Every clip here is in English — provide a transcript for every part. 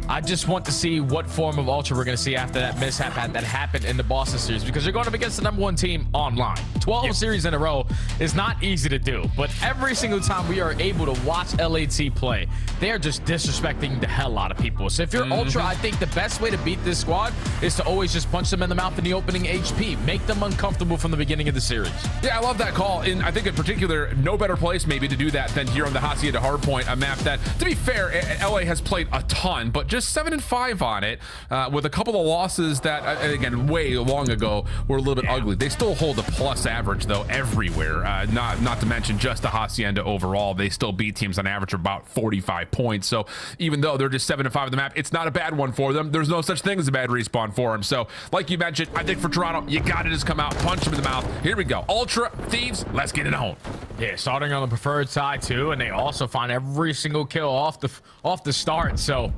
I just want to see what form of Ultra we're going to see after that mishap that happened in the Boston series, because you're going up against the #1 team online. 12 series in a row is not easy to do, but every single time we are able to watch LAT play, they are just disrespecting the hell out of people. So if you're Ultra, I think the best way to beat this squad is to always just punch them in the mouth in the opening HP. Make them uncomfortable from the beginning of the series. Yeah, I love that call. And I think in particular, no better place maybe to do that than here on the Hacienda Hardpoint, a map that, to be fair, LA has played a ton, but just 7-5 on it, with a couple of losses that, again, way long ago were a little bit ugly. They still hold a plus average, though, everywhere. Not to mention just the Hacienda overall. They still beat teams on average of about 45 points. So even though they're just 7-5 on the map, it's not a bad one for them. There's no such thing as a bad respawn for them. So like you mentioned, I think for Toronto, you got to just come out, punch them in the mouth. Here we go. Ultra, Thieves, let's get it on. Yeah, starting on the preferred side too, and they also find every single kill off the start. So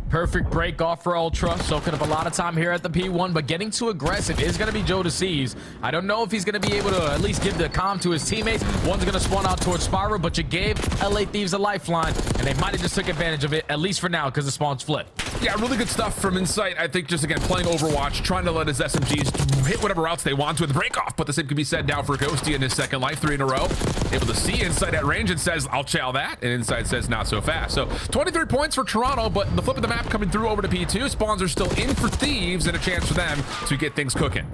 perfect break off for Ultra, soaking up a lot of time here at the P1, but getting too aggressive is going to be Joe Deceives. I don't know if he's going to be able to at least give the comm to his teammates. One's going to spawn out towards Spyro, but you gave LA Thieves a lifeline, and they might have just took advantage of it, at least for now, because the spawn's flipped. Yeah, really good stuff from Insight. I think just, again, playing Overwatch, trying to let his SMGs hit whatever else they want to with the break off, but the same can be said now for Ghosty in his second life, 3 in a row. Able to see Insight at range and says, I'll chow that, and Insight says, not so fast. So 23 points for Toronto, but the flip of the map coming through over to P2. Spawns are still in for Thieves, and a chance for them to get things cooking.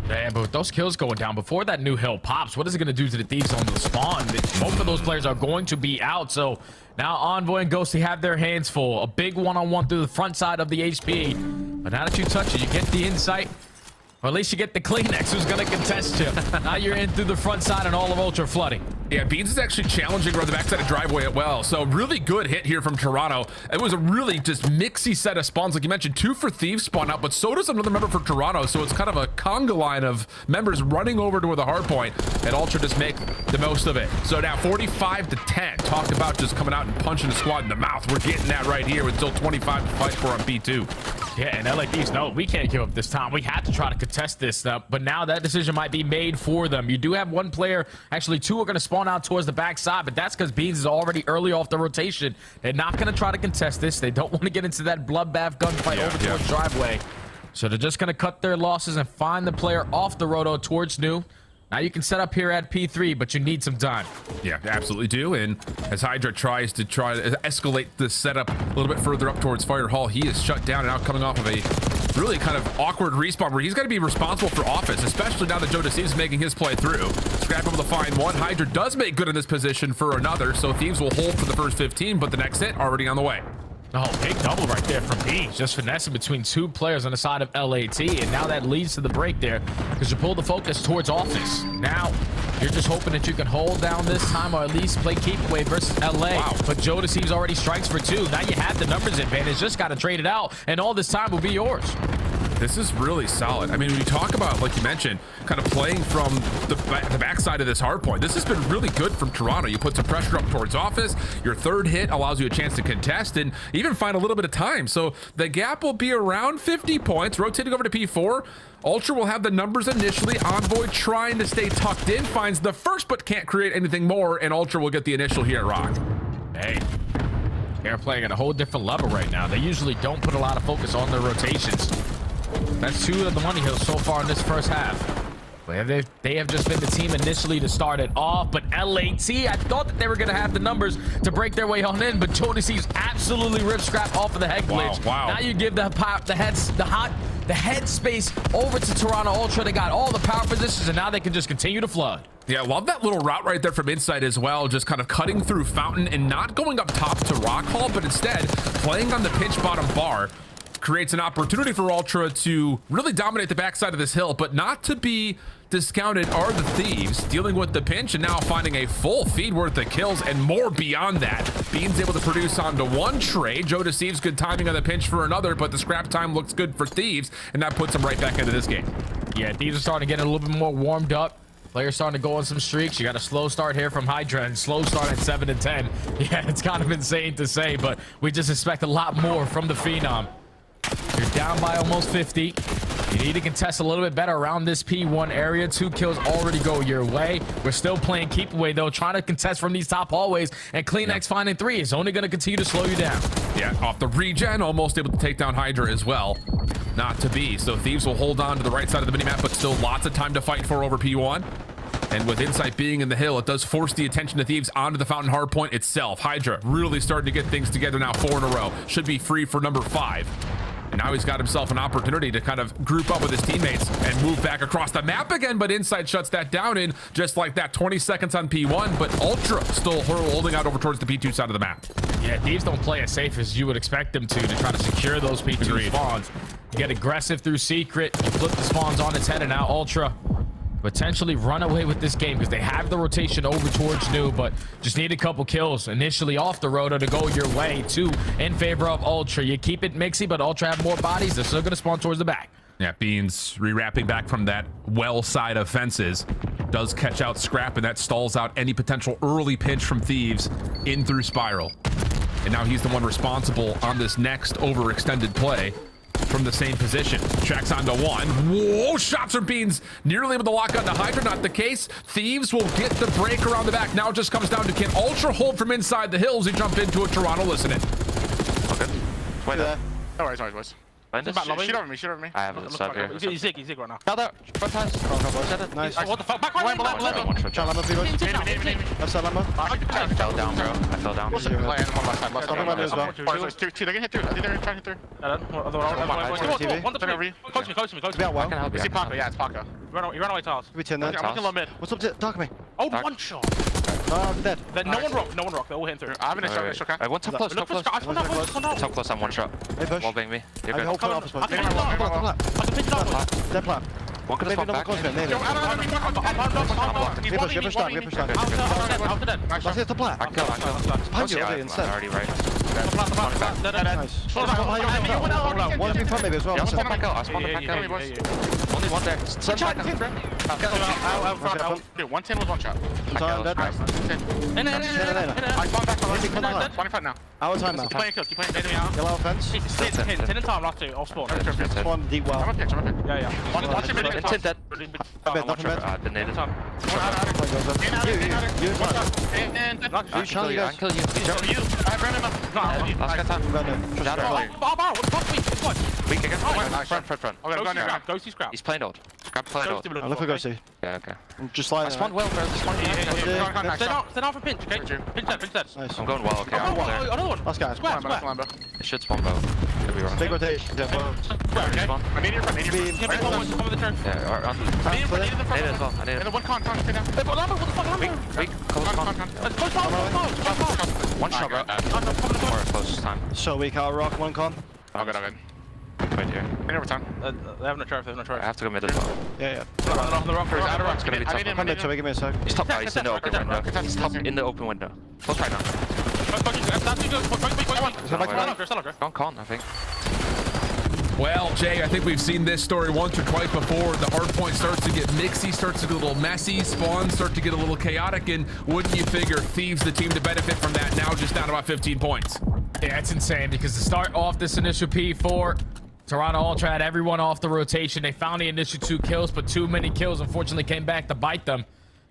Damn, but with those kills going down before that new hill pops, what is it going to do to the Thieves on the spawn? Both of those players are going to be out, so now Envoy and Ghosty have their hands full. A big one-on-one through the front side of the HP, but now that you touch it, you get the Insight, or at least you get the Kleenex who's going to contest you. Now you're in through the front side and all of Ultra flooding. Yeah, Beans is actually challenging around the backside of driveway as well. So really good hit here from Toronto. It was a really just mixy set of spawns. Like you mentioned, 2 for Thieves spawn out, but so does another member for Toronto. So it's kind of a conga line of members running over to the hard point, and Ultra just make the most of it. So now 45-10. Talked about just coming out and punching the squad in the mouth. We're getting that right here with still 25 to fight for on B2. Yeah, and LA Thieves, no, we can't give up this time. We have to try to contest this, but now that decision might be made for them. You do have one player, actually 2 are going to spawn out towards the backside, but that's because Beans is already early off the rotation. They're not going to try to contest this. They don't want to get into that bloodbath gunfight over towards driveway. So they're just going to cut their losses and find the player off the roto towards new. Now you can set up here at P3, but you need some time. Yeah, absolutely do. And as Hydra tries to escalate the setup a little bit further up towards Fire Hall, he is shut down and now coming off of a really kind of awkward respawn where he's got to be responsible for offense, especially now that Joe Deceives is making his play through. Scrap able to find one. Hydra does make good in this position for another, so Thieves will hold for the first 15, but the next hit already on the way. Oh, big double right there from Beans. Just finessing between 2 players on the side of LAT. And now that leads to the break there because you pull the focus towards Office. Now, you're just hoping that you can hold down this time or at least play keep away versus LA. Wow. But Joe Deceives already strikes for 2. Now you have the numbers advantage. Just got to trade it out. And all this time will be yours. This is really solid. I mean, when you talk about, like you mentioned, kind of playing from the backside of this hard point, this has been really good from Toronto. You put some pressure up towards Office. Your third hit allows you a chance to contest and even find a little bit of time. So the gap will be around 50 points. Rotating over to P4. Ultra will have the numbers initially. Envoy trying to stay tucked in. Finds the first, but can't create anything more. And Ultra will get the initial here at Rock. Hey. They're playing at a whole different level right now. They usually don't put a lot of focus on their rotations. That's 2 of the money hills so far in this first half. But they have just been the team initially to start it off. But LAT, I thought that they were going to have the numbers to break their way on in. But Joe Deceives absolutely rip scrap off of the head glitch. Wow. Now you give the head space over to Toronto Ultra. They got all the power positions, and now they can just continue to flood. Yeah, I love that little route right there from Insight as well, just kind of cutting through Fountain and not going up top to Rock Hall, but instead playing on the pinch bottom bar. Creates an opportunity for Ultra to really dominate the backside of this hill, but not to be discounted are the Thieves, dealing with the pinch and now finding a full feed worth of kills and more beyond that. Beans able to produce onto 1 trade. Joe Deceives good timing on the pinch for another, but the scrap time looks good for Thieves, and that puts them right back into this game. Yeah, Thieves are starting to get a little bit more warmed up. Players starting to go on some streaks. You got a slow start here from Hydra and slow start at 7 and 10. Yeah, it's kind of insane to say, but we just expect a lot more from the Phenom. You're down by almost 50. You need to contest a little bit better around this P1 area. 2 kills already go your way. We're still playing keep away though, trying to contest from these top hallways, and CleanX finding 3 is only going to continue to slow you down. Yeah, off the regen, almost able to take down Hydra as well. Not to be. So Thieves will hold on to the right side of the minimap, but still lots of time to fight for over P1. And with Insight being in the hill, it does force the attention of Thieves onto the Fountain Hardpoint itself. Hydra really starting to get things together now, 4 in a row. Should be free for number 5. And now he's got himself an opportunity to kind of group up with his teammates and move back across the map again, but Insight shuts that down in just like that. 20 seconds on P1, but Ultra still holding out over towards the P2 side of the map. Yeah, Thieves don't play as safe as you would expect them to try to secure those P2 spawns. You get aggressive through Secret, you flip the spawns on its head, and now Ultra potentially run away with this game because they have the rotation over towards New, but just need a couple kills initially off the roto to go your way too in favor of Ultra. You keep it mixy, but Ultra have more bodies. They're still going to spawn towards the back. Yeah, Beans rewrapping back from that well side of fences does catch out Scrap, and that stalls out any potential early pinch from Thieves in through Spiral. And now he's the one responsible on this next overextended play from the same position. Tracks onto 1. Whoa, shots from Beans. Nearly able to lock onto Hydra, not the case. Thieves will get the break around the back. Now it just comes down to can Ultra hold from inside the hills. He jump into a Toronto listening. Okay. Wait there. No worries, no worries, boys. Shoot over me, shoot over me. I have a sub here. He's sick right now. Held out. Front times. Nice. What the fuck? Back right, left. John Lambo, left side Lambo. I fell down, bro. I fell down. What's the play? I'm on left side. Left side as well. Two. They can hit through. I think they're trying to hit through. One to me. Close me. I can help you. Is he Paco? Yeah, it's Paco. You ran away, Tiles. We 10 there. I'm looking low mid. What's up, Dark me? Oh, one shot. No, I'm dead. No one rocked. They're all hitting through. I have an extra. I went top close, top close. Top close, I'm one shot. Hey, push. Wall bang me. You're I good. can Office I can pinch it off. Dead plan. One could have spawned back. I'm dead. Let's hit the plan. I kill. Punch you already right. Nice. One in front maybe as well. Yeah, I spawn spawned back back out. Only one there. Send back out. Dude, 110 was one shot. Time dead. I spawned back from 25 now. Our time now. Keep playing kills, keep playing baby out. Yellow fence. 10 in time, last 2, off spawn. Spawn deep well. I'm a pitch. Yeah. One shot really good. Intent dead. One shot. The native. You Charlie goes. kill you. I ran him up. Last guy time. What the fuck? What? Weak again. Front. Go see Scrap. He's playing old. Scrap playing old. I'm looking for Ghosty. Yeah, okay. I'm just sliding. I spawned well, bro. Stay down for pinch, okay? Pinch that. Nice. I'm going well, okay. I'm there. Another one. Last guy. Square. It should spawn bow. Could be wrong. Big rotation. Okay. I need your front. Cover the turn. Yeah, on. I need it I need it as well. I need it. And the one con, stay down. Hey, what the fuck? Weak. Close con. One shot, bro. More close time. So weak, I'll rock one con. I'll good. Wait here. I need overtime. They have no charge. I have to go mid as well. Yeah. On the rock. Out of rock. It's gonna be tough. Come mid, give me a sec. He's top right. He's in the open window. He's top in the open window. Close right now. Gone con, I think. Well, Jay, I think we've seen this story once or twice before. The hard point starts to get mixy, starts to get a little messy, spawns start to get a little chaotic, and wouldn't you figure Thieves the team to benefit from that, now just down about 15 points. Yeah, it's insane because to start off this initial P4, Toronto Ultra had everyone off the rotation. They found the initial 2 kills, but too many kills unfortunately came back to bite them.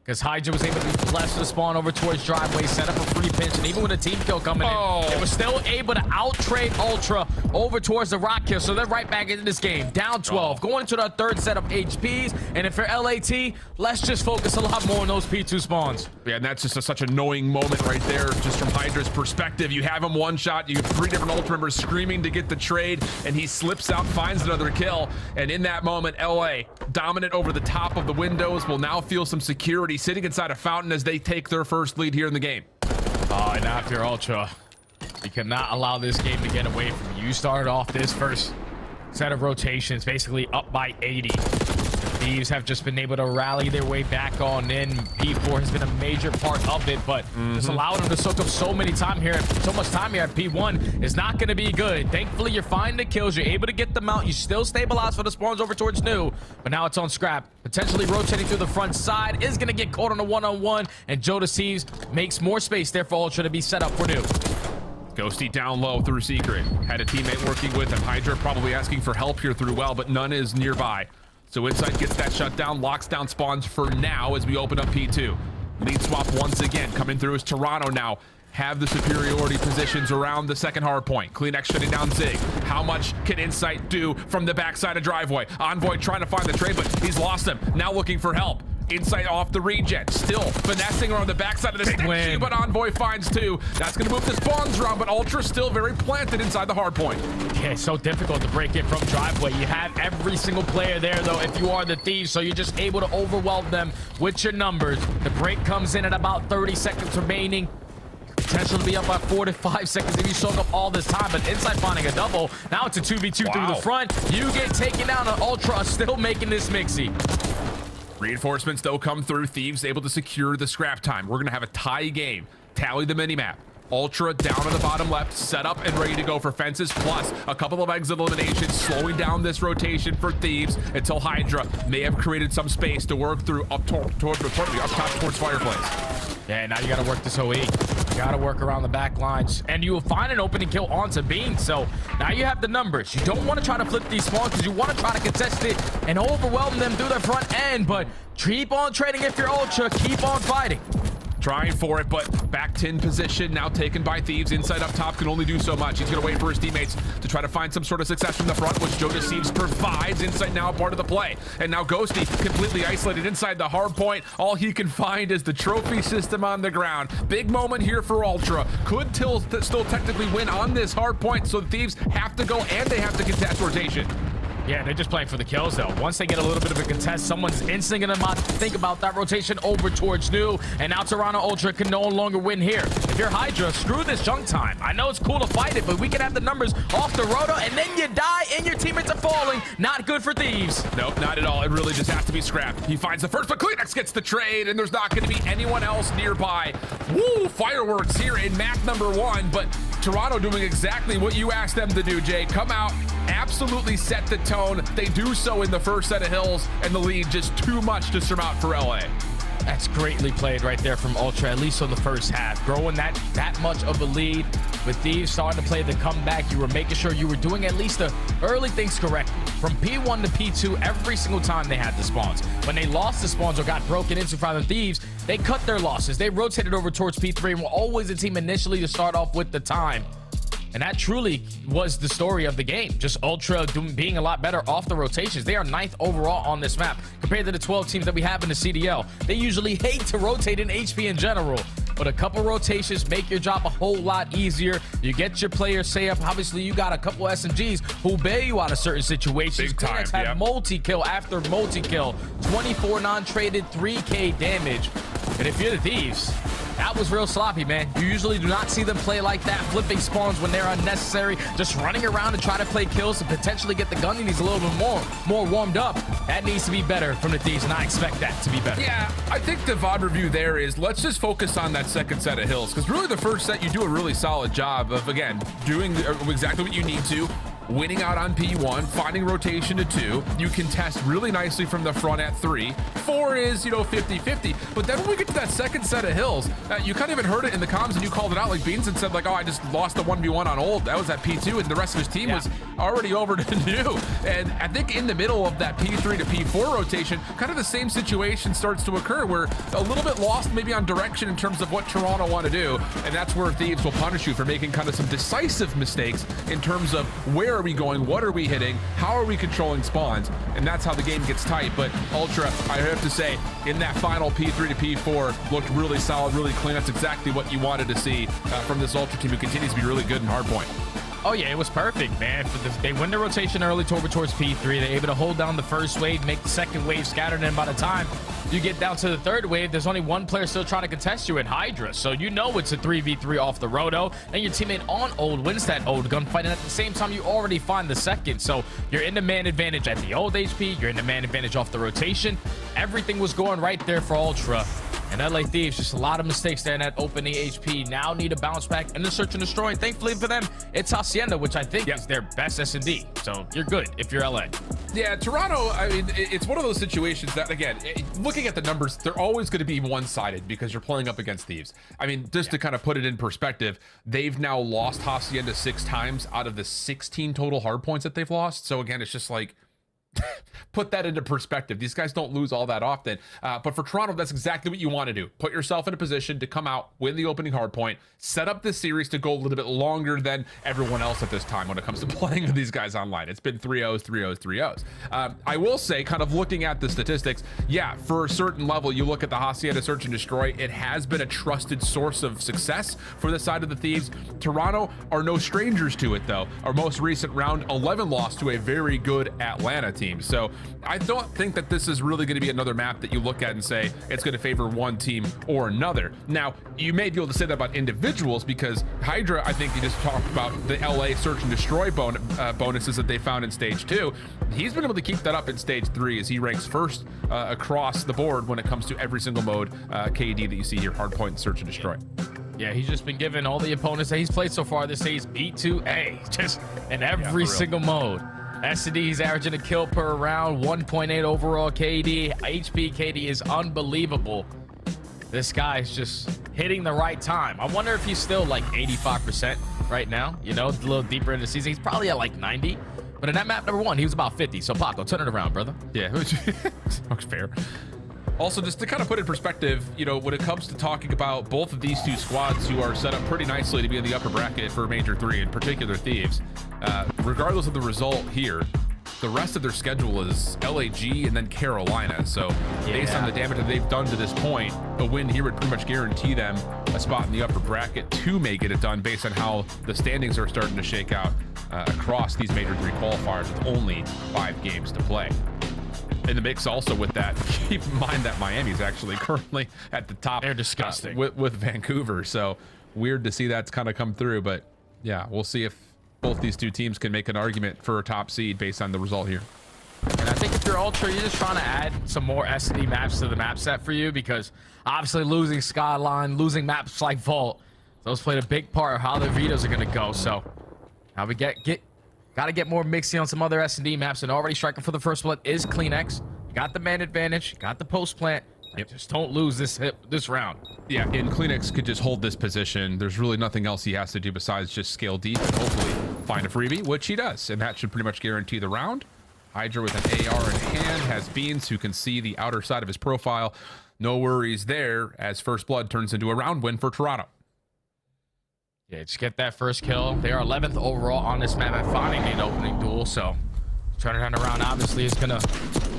Because Hydra was able to be blessed to spawn over towards driveway, set up a free pinch, and even with a team kill coming in, they were still able to out-trade Ultra over towards the rock kill. So they're right back into this game, down 12, going into their 3rd set of HPs. And if you're LAT, let's just focus a lot more on those P2 spawns. Yeah, and that's just such a knowing moment right there, just from Hydra's perspective. You have him one shot, you have 3 different Ultra members screaming to get the trade, and he slips out, finds another kill. And in that moment, LA, dominant over the top of the windows, will now feel some security sitting inside a fountain as they take their first lead here in the game. And after Ultra, you cannot allow this game to get away from you. You started off this first set of rotations basically up by 80. Thieves have just been able to rally their way back on in. P4 has been a major part of it, but just allowing them to soak up so much time here at P1 is not going to be good. Thankfully, you're finding the kills. You're able to get them out. You still stabilize for the spawns over towards New, but now it's on Scrap. Potentially rotating through the front side, is going to get caught on a one-on-one, and Joe Deceives makes more space there for Ultra to be set up for New. Ghosty down low through Secret. Had a teammate working with him. Hydra probably asking for help here through well, but none is nearby. So Inside gets that shutdown, locks down spawns for now as we open up P2. Lead swap once again. Coming through is Toronto now. Have the superiority positions around the second hard point. CleanX shutting down Zig. How much can Insight do from the backside of driveway? Envoy trying to find the trade, but he's lost him. Now looking for help. Insight off the regen, still finessing around the backside of the stick, but Envoy finds two. That's gonna move the spawns around, but Ultra still very planted inside the hard point. Yeah, it's so difficult to break it from driveway. You have every single player there, though, if you are the Thieves, so you're just able to overwhelm them with your numbers. The break comes in at about 30 seconds remaining. Potential to be up by 4 to 5 seconds if you soak up all this time, but Inside finding a double. Now it's a 2v2 through the front. You get taken down on Ultra, still making this mixy. Reinforcements though come through. Thieves able to secure the scrap time. We're gonna have a tie game. Tally the minimap. Ultra down on the bottom left, set up and ready to go for fences, plus a couple of exit eliminations, slowing down this rotation for Thieves until Hydra may have created some space to work through up top towards Fireplace. Yeah, now you got to work this OE. You got to work around the back lines, and you will find an opening kill onto Bean. So now you have the numbers. You don't want to try to flip these spawns because you want to try to contest it and overwhelm them through their front end, but keep on trading if you're Ultra. Keep on fighting. Trying for it, but back 10 position now taken by Thieves. Inside up top can only do so much. He's gonna wait for his teammates to try to find some sort of success from the front, which Jonas Thieves provides. Inside now part of the play. And now Ghosty completely isolated inside the hard point. All he can find is the trophy system on the ground. Big moment here for Ultra. Could still technically win on this hard point, so the Thieves have to go and they have to contest rotation. Yeah, they're just playing for the kills, though. Once they get a little bit of a contest, someone's instantly going to think about that rotation over towards New, and now Toronto Ultra can no longer win here. If you're Hydra, screw this junk time. I know it's cool to fight it, but we can have the numbers off the roto, and then you die, and your teammates are falling. Not good for Thieves. Nope, not at all. It really just has to be scrapped. He finds the first, but CleanX gets the trade, and there's not going to be anyone else nearby. Woo, fireworks here in map number 1, but Toronto doing exactly what you asked them to do, Jay. Come out, absolutely set the tone. They do so in the first set of hills, and the lead just too much to surmount for LA. That's greatly played right there from Ultra, at least on the first half. Growing that much of a lead with Thieves starting to play the comeback. You were making sure you were doing at least the early things correctly. From P1 to P2, every single time they had the spawns. When they lost the spawns or got broken into by the Thieves, they cut their losses. They rotated over towards P3 and were always the team initially to start off with the time. And that truly was the story of the game. Just Ultra being a lot better off the rotations. They are 9th overall on this map compared to the 12 teams that we have in the CDL. They usually hate to rotate in HP in general, but a couple rotations make your job a whole lot easier. You get your players say up. Obviously, you got a couple SMGs who bail you out of certain situations. Big time, had multi-kill after multi-kill. 24 non-traded, 3K damage. And if you're the Thieves, that was real sloppy, man. You usually do not see them play like that, flipping spawns when they're unnecessary, just running around to try to play kills to potentially get the gun. He needs a little bit more warmed up. That needs to be better from the Thieves, and I expect that to be better. Yeah, I think the VOD review there is let's just focus on that second set of hills, because really the first set you do a really solid job of, again, doing exactly what you need to. Winning out on P1, finding rotation to 2. You contest really nicely from the front at 3. 4 is, 50-50. But then when we get to that second set of hills, you kind of even heard it in the comms and you called it out like Beans and said like, oh, I just lost the 1v1 on Old. That was at P2 and the rest of his team was already over to New. And I think in the middle of that P3 to P4 rotation, kind of the same situation starts to occur where a little bit lost maybe on direction in terms of what Toronto want to do. And that's where Thieves will punish you for making kind of some decisive mistakes in terms of where are we going, what are we hitting, how are we controlling spawns, and that's how the game gets tight. But Ultra, I have to say, in that final P3 to P4 looked really solid, really clean. That's exactly what you wanted to see from this Ultra team, who continues to be really good in hardpoint. Oh yeah, it was perfect, man. They win the rotation early towards P3. They're able to hold down the first wave, make the second wave scattered, and by the time you get down to the third wave, there's only one player still trying to contest you in Hydra. So you know it's a 3v3 off the roto, and your teammate on Old wins that Old gunfight, and at the same time you already find the second. So you're in the man advantage at the Old HP, you're in the man advantage off the rotation. Everything was going right there for Ultra. And LA Thieves, just a lot of mistakes there in that opening HP. Now need to bounce back and then search and destroy. And thankfully for them, it's Hacienda, which I think is their best S&D. So you're good if you're LA. Yeah, Toronto, I mean, it's one of those situations that, again, looking at the numbers, they're always going to be one-sided because you're playing up against Thieves. I mean, just to kind of put it in perspective, they've now lost Hacienda 6 times out of the 16 total hard points that they've lost. So again, it's just like, put that into perspective. These guys don't lose all that often. But for Toronto, that's exactly what you want to do. Put yourself in a position to come out, win the opening hardpoint, set up this series to go a little bit longer than everyone else at this time when it comes to playing with these guys online. It's been 3-0s, 3-0s, 3-0s. I will say, kind of looking at the statistics, yeah, for a certain level, you look at the Hacienda Search and Destroy, it has been a trusted source of success for the side of the Thieves. Toronto are no strangers to it, though. Our most recent round 11 loss to a very good Atlanta team. So I don't think that this is really going to be another map that you look at and say it's going to favor one team or another. Now, you may be able to say that about individuals because Hydra, I think you just talked about the LA Search and Destroy bonuses that they found in stage 2. He's been able to keep that up in stage 3 as he ranks first across the board when it comes to every single mode KD that you see here, hardpoint, Search and Destroy. Yeah, he's just been given all the opponents that he's played so far this stage B2A, just in every single mode. S&D, he's averaging a kill per round, 1.8 overall KD. HP KD is unbelievable. This guy is just hitting the right time. I wonder if he's still like 85% right now, you know, a little deeper in the season. He's probably at like 90. But in that map number 1, he was about 50. So Paco, turn it around, brother. Yeah, looks fair. Also, just to kind of put in perspective, you know, when it comes to talking about both of these two squads who are set up pretty nicely to be in the upper bracket for Major 3, in particular Thieves, regardless of the result here, the rest of their schedule is LAG and then Carolina. So based on the damage that they've done to this point, a win here would pretty much guarantee them a spot in the upper bracket to make it done based on how the standings are starting to shake out across these Major 3 qualifiers with only 5 games to play. In the mix also with that, keep in mind that Miami's actually currently at the top. They're disgusting. With Vancouver. So weird to see that's kind of come through. But yeah, we'll see if both these two teams can make an argument for a top seed based on the result here. And I think if you're Ultra, you're just trying to add some more S&D maps to the map set for you because obviously losing Skyline, losing maps like Vault, those played a big part of how the vetoes are going to go. So now we got to get more mixing on some other S&D maps, and already striking for the first blood is CleanX. You got the man advantage, you got the post plant. Just don't lose this round. Yeah, and CleanX could just hold this position. There's really nothing else he has to do besides just scale deep and hopefully find a freebie, which he does, and that should pretty much guarantee the round. Hydra with an AR in hand has Beans who can see the outer side of his profile. No worries there as First Blood turns into a round win for Toronto. Yeah, just get that first kill. They are 11th overall on this map at finding an opening duel, so turning it around obviously is going to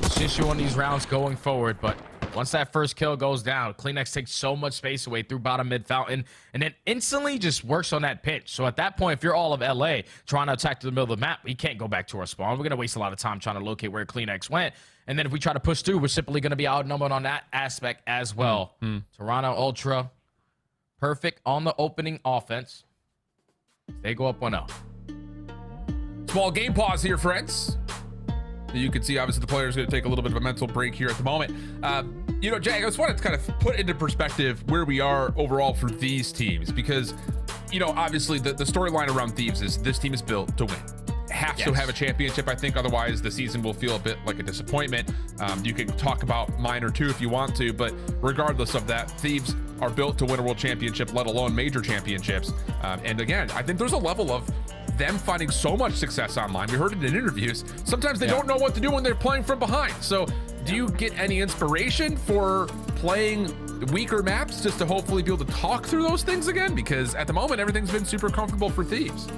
assist you on these rounds going forward, but once that first kill goes down, CleanX takes so much space away through bottom mid fountain and then instantly just works on that pinch. So at that point, if you're all of LA trying to attack to the middle of the map, we can't go back to our spawn. We're going to waste a lot of time trying to locate where CleanX went. And then if we try to push through, we're simply going to be outnumbered on that aspect as well. Toronto Ultra, perfect on the opening offense. They go up 1-0. Small game pause here, friends. You can see, obviously, the player's going to take a little bit of a mental break here at the moment. You know, Jay, I just wanted to kind of put into perspective where we are overall for these teams because, you know, obviously the storyline around Thieves is this team is built to win. Have to have a championship, I think. Otherwise, the season will feel a bit like a disappointment. You can talk about minor too if you want to, but regardless of that, Thieves are built to win a world championship, let alone major championships. And again, I think there's a level of them finding so much success online. We heard it in interviews. Sometimes they don't know what to do when they're playing from behind. So do you get any inspiration for playing weaker maps just to hopefully be able to talk through those things again? Because at the moment, everything's been super comfortable for Thieves.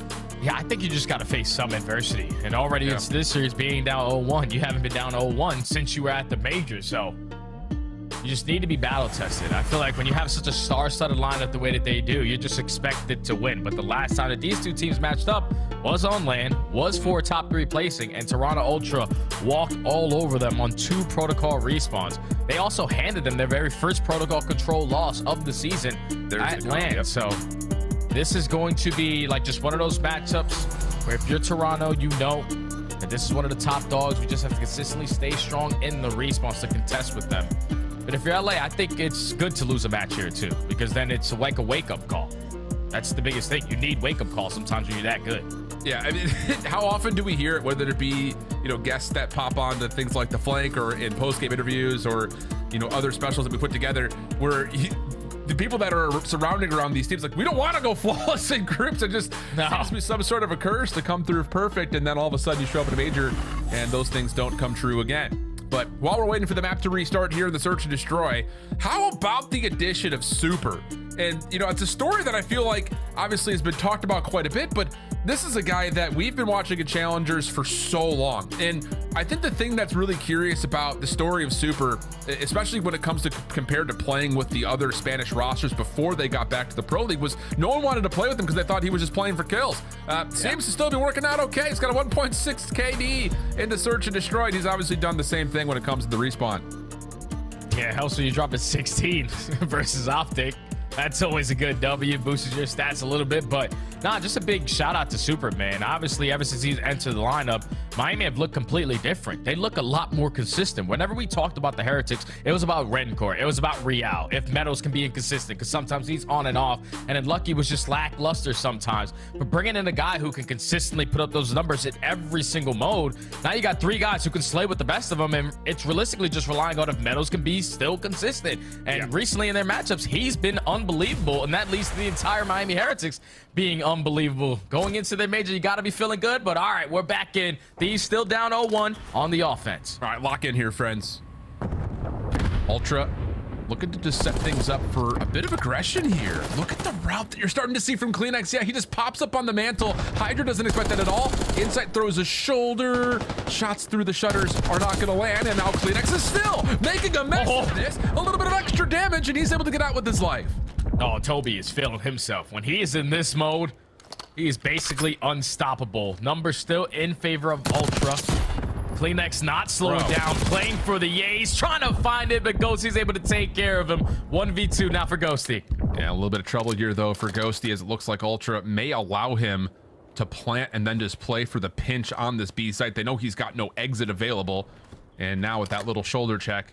Yeah, I think you just got to face some adversity. And already it's this series being down 0-1. You haven't been down 0-1 since you were at the majors. So you just need to be battle tested. I feel like when you have such a star-studded lineup the way that they do, you're just expected to win. But the last time that these two teams matched up was on LAN, was for a top 3 placing, and Toronto Ultra walked all over them on 2 protocol respawns. They also handed them their very first protocol control loss of the season at LAN. So this is going to be like just one of those matchups where if you're Toronto, you know that this is one of the top dogs. We just have to consistently stay strong in the respawns to contest with them. But if you're LA, I think it's good to lose a match here too, because then it's like a wake-up call. That's the biggest thing. You need wake-up calls sometimes when you're that good. Yeah, I mean, how often do we hear it, whether it be, you know, guests that pop on to things like The Flank or in post-game interviews or, you know, other specials that we put together, where the people that are surrounding around these teams, like, we don't want to go flawless in groups. It just seems to be some sort of a curse to come through perfect, and then all of a sudden you show up in a major and those things don't come true again. But while we're waiting for the map to restart here in the Search and Destroy, how about the addition of Super? And, you know, it's a story that I feel like obviously has been talked about quite a bit, but this is a guy that we've been watching at Challengers for so long. And I think the thing that's really curious about the story of Super, especially when it comes to compared to playing with the other Spanish rosters before they got back to the Pro League, was no one wanted to play with him because they thought he was just playing for kills. Seems to still be working out okay. He's got a 1.6 KD in the Search and Destroy. And he's obviously done the same thing when it comes to the respawn. Yeah, hell, so you drop a 16 versus Optic. That's always a good W, boosted your stats a little bit, but nah, just a big shout out to Super, man. Obviously, ever since he's entered the lineup, Miami have looked completely different. They look a lot more consistent. Whenever we talked about the Heretics, it was about Rencore, it was about Real. If Meadows can be inconsistent, because sometimes he's on and off, and then Lucky was just lackluster sometimes. But bringing in a guy who can consistently put up those numbers in every single mode, now you got 3 guys who can slay with the best of them, and it's realistically just relying on if Meadows can be still consistent. And recently in their matchups, he's been unbelievable, and that leads to the entire Miami Heretics being unbelievable. Going into their major, you got to be feeling good, but all right, we're back in. Thieves still down 0-1 on the offense. All right, lock in here, friends. Ultra looking to just set things up for a bit of aggression here. Look at the route that you're starting to see from Kleenex. Yeah, he just pops up on the mantle. Hydra doesn't expect that at all. Insight throws a shoulder. Shots through the shutters are not going to land, and now Kleenex is still making a mess of this. A little bit of extra damage, and he's able to get out with his life. Oh, Toby is feeling himself. When he is in this mode, he is basically unstoppable. Numbers still in favor of Ultra. Kleenex not slowing down, playing for the Yays, trying to find it, but Ghosty's able to take care of him. 1v2 now for Ghosty. Yeah, a little bit of trouble here, though, for Ghosty, as it looks like Ultra may allow him to plant and then just play for the pinch on this B site. They know he's got no exit available. And now with that little shoulder check,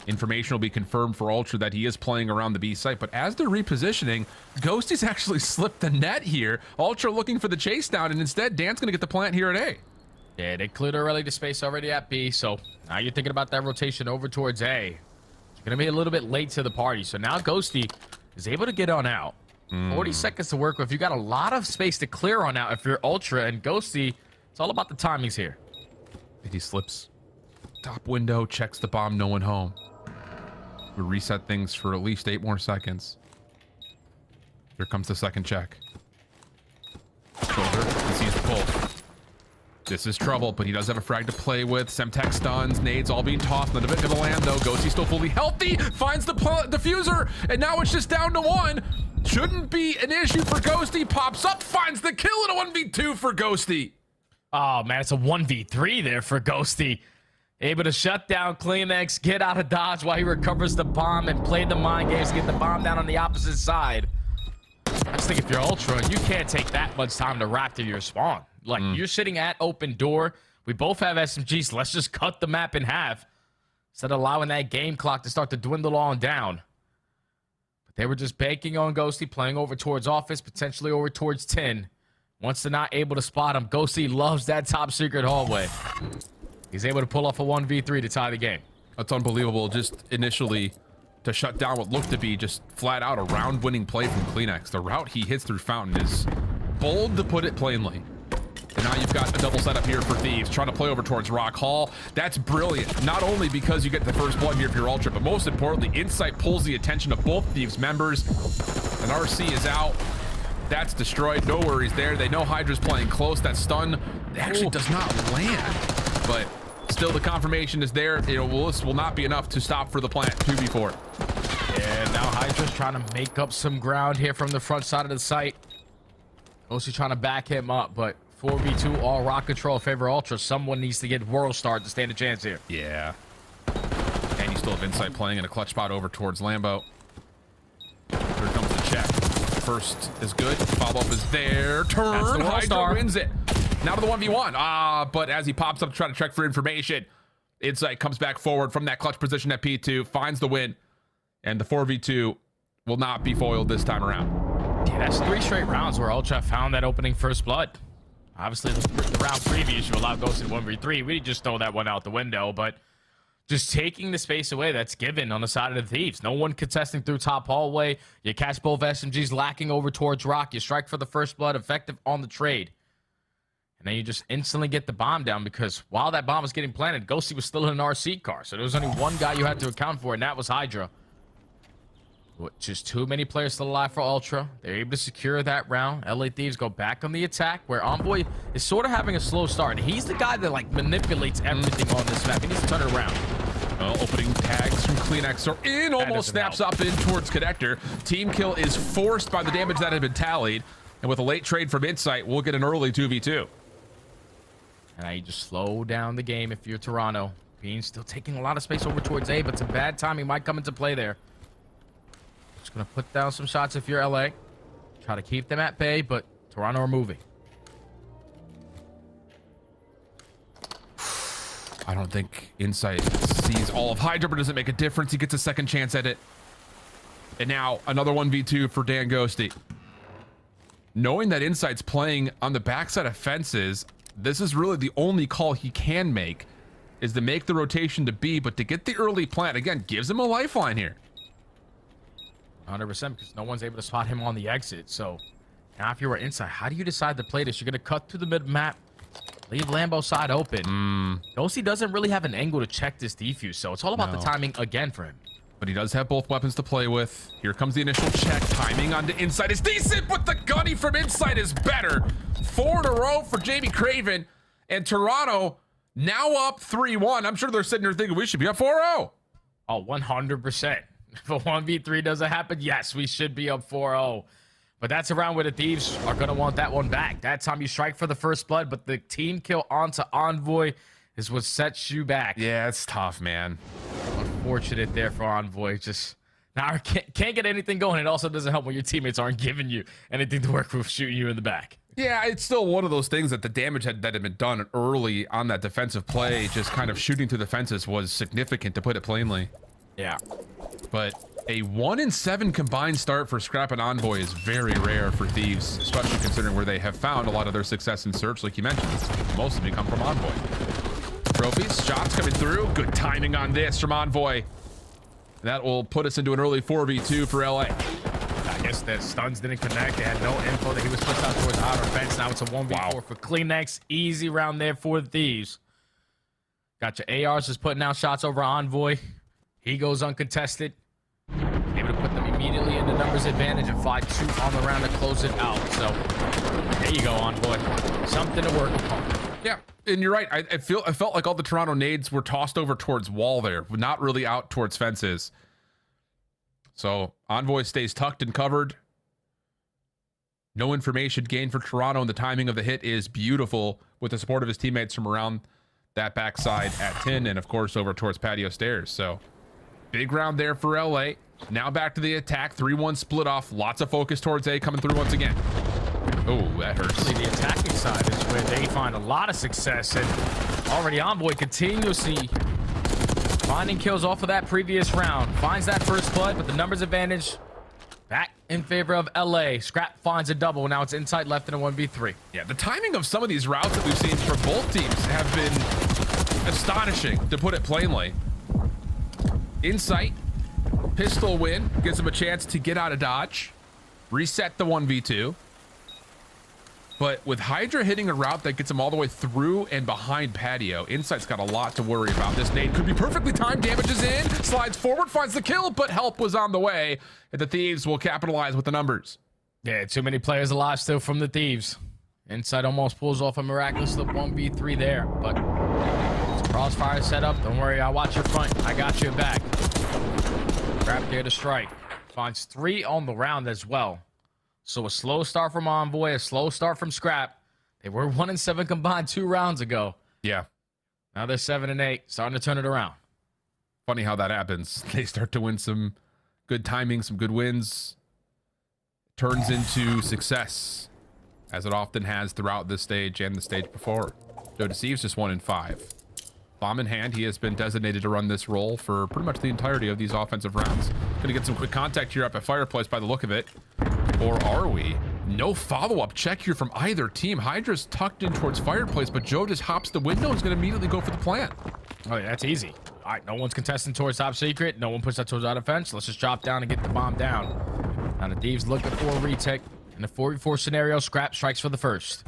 information will be confirmed for Ultra that he is playing around the B site. But as they're repositioning, Ghosty's actually slipped the net here. Ultra looking for the chase down, and instead, Dan's going to get the plant here at A. Yeah, they cleared early to space already at B, so now you're thinking about that rotation over towards A. It's going to be a little bit late to the party, so now Ghosty is able to get on out. 40 seconds to work with. You got a lot of space to clear on out if you're Ultra, and Ghosty, it's all about the timings here. He slips top window, checks the bomb, no one home. We reset things for at least 8 more seconds. Here comes the second check. Shoulder, he sees the pull. This is trouble, but he does have a frag to play with. Semtex stuns, nades all being tossed. None of it gonna land though. Ghosty still fully healthy, finds the diffuser, and now it's just down to 1. Shouldn't be an issue for Ghosty. Pops up, finds the kill, and a 1v2 for Ghosty. Oh man, it's a 1v3 there for Ghosty. Able to shut down Kleenex, get out of dodge while he recovers the bomb and play the mind games to get the bomb down on the opposite side. I just think if you're Ultra, you can't take that much time to raptor your spawn. Like, you're sitting at open door. We both have SMGs. Let's just cut the map in half instead of allowing that game clock to start to dwindle on down. But they were just banking on Ghosty, playing over towards office, potentially over towards 10. Once they're not able to spot him, Ghosty loves that top secret hallway. He's able to pull off a 1v3 to tie the game. That's unbelievable. Just initially to shut down what looked to be just flat out a round-winning play from Kleenex. The route he hits through Fountain is bold, to put it plainly. And now you've got a double setup here for Thieves, trying to play over towards Rock Hall. That's brilliant. Not only because you get the first blood here if you're Ultra, but most importantly, Insight pulls the attention of both Thieves members. An RC is out. That's destroyed. No worries there. They know Hydra's playing close. That stun actually does not land. But still, the confirmation is there. You know, this will not be enough to stop for the plant. 2v4. And now Hydra's trying to make up some ground here from the front side of the site. Mostly trying to back him up, but 4v2 all rock control favor Ultra. Someone needs to get World Star to stand a chance here. Yeah. And you still have Insight playing in a clutch spot over towards Lambo. Here comes the check. First is good. Follow-up is there. Turn. Hydra wins it. Now to the 1v1. But as he pops up to try to check for information, Insight comes back forward from that clutch position at P2, finds the win, and the 4v2 will not be foiled this time around. Yeah, that's 3 straight rounds where Ultra found that opening first blood. Obviously, the round previous, you allowed Ghost in 1v3. We just throw that one out the window, but just taking the space away that's given on the side of the Thieves. No one contesting through top hallway. You catch both SMGs lacking over towards Rock. You strike for the first blood, effective on the trade. And then you just instantly get the bomb down because while that bomb was getting planted, Ghosty was still in an RC car. So there was only one guy you had to account for, and that was Hydra. Just too many players still alive for Ultra. They're able to secure that round. LA Thieves go back on the attack, where Envoy is sort of having a slow start. He's the guy that like manipulates everything on this map. He needs to turn it around. Well, opening tags from Kleenex are in, almost snaps up in towards Connector. Team kill is forced by the damage that had been tallied. And with a late trade from Insight, we'll get an early 2v2. And now you just slow down the game if you're Toronto. Being still taking a lot of space over towards A, but some bad timing might come into play there. Just gonna put down some shots if you're LA. Try to keep them at bay, but Toronto are moving. I don't think Insight sees all of Hydra, but doesn't make a difference. He gets a second chance at it. And now another 1v2 for Dan Ghosty. Knowing that Insight's playing on the backside of fences, this is really the only call he can make, is to make the rotation to B, but to get the early plant, again, gives him a lifeline here. 100%, because no one's able to spot him on the exit. So now if you were Insight, how do you decide to play this? You're going to cut through the mid-map, leave Lambo side open. Ghosty doesn't really have an angle to check this defuse, so it's all about the timing again for him. But he does have both weapons to play with. Here comes the initial check. Timing onto Insight is decent, but the gunny from Insight is better. 4 in a row for Jamie Craven. And Toronto now up 3-1. I'm sure they're sitting there thinking we should be up 4-0. Oh, 100%. If a 1v3 doesn't happen, yes, we should be up 4-0. But that's a round where the Thieves are going to want that one back. That time you strike for the first blood, but the team kill onto Envoy is what sets you back. Yeah, it's tough, man. Unfortunate there for Envoy. Just now can't get anything going. It also doesn't help when your teammates aren't giving you anything to work with, shooting you in the back. Yeah, it's still one of those things that the damage that had been done early on that defensive play, just kind of shooting through the fences, was significant, to put it plainly. Yeah. But a 1-7 combined start for Scrap and Envoy is very rare for Thieves, especially considering where they have found a lot of their success in Search, like you mentioned. Most of it come from Envoy. Trophies, shots coming through. Good timing on this from Envoy. That will put us into an early 4v2 for LA. I guess the stuns didn't connect. They had no info that he was pushed out towards outer fence. Now it's a 1v4 for Kleenex. Easy round there for the Thieves. Got your ARs just putting out shots over Envoy. He goes uncontested. Able to put them immediately into numbers advantage and 5-2 on the round to close it out. So there you go, Envoy. Something to work upon. Yeah, and you're right. I felt like all the Toronto nades were tossed over towards wall there, not really out towards fences. So Envoy stays tucked and covered. No information gained for Toronto, and the timing of the hit is beautiful with the support of his teammates from around that backside at 10 and of course over towards patio stairs. So big round there for LA. Now back to the attack. 3-1 split off. Lots of focus towards A coming through once again. Oh, that hurts. The attacking side is where they find a lot of success, and already Envoy continuously finding kills off of that previous round. Finds that first blood, but the numbers advantage back in favor of LA. Scrap finds a double. Now it's Insight left in a 1v3. Yeah, the timing of some of these routes that we've seen from both teams have been astonishing, to put it plainly. Insight, pistol win, gives him a chance to get out of dodge, reset the 1v2. But with Hydra hitting a route that gets him all the way through and behind patio, Insight's got a lot to worry about. This nade could be perfectly timed. Damages in, slides forward, finds the kill, but help was on the way. And the Thieves will capitalize with the numbers. Yeah, too many players alive still from the Thieves. Insight almost pulls off a miraculous 1v3 there, but crossfire set up. Don't worry, I'll watch your front. I got your back. Grab there to strike. Finds 3 on the round as well. So a slow start from Envoy, a slow start from Scrap. They were 1-7 combined 2 rounds ago. Yeah. Now they're 7-8, starting to turn it around. Funny how that happens. They start to win some good timing, some good wins. Turns into success, as it often has throughout this stage and the stage before. Joe Deceives just 1-5. Bomb in hand, he has been designated to run this role for pretty much the entirety of these offensive rounds. Gonna get some quick contact here up at Fireplace by the look of it. Or are we? No follow-up check here from either team. Hydra's tucked in towards Fireplace, but Joe just hops the window and is gonna immediately go for the plant. Oh, yeah, that's easy. All right, no one's contesting towards top secret. No one puts that towards our defense. Let's just drop down and get the bomb down. Now the Thieves looking for a retake. In the 4v4 scenario, Scrap strikes for the first.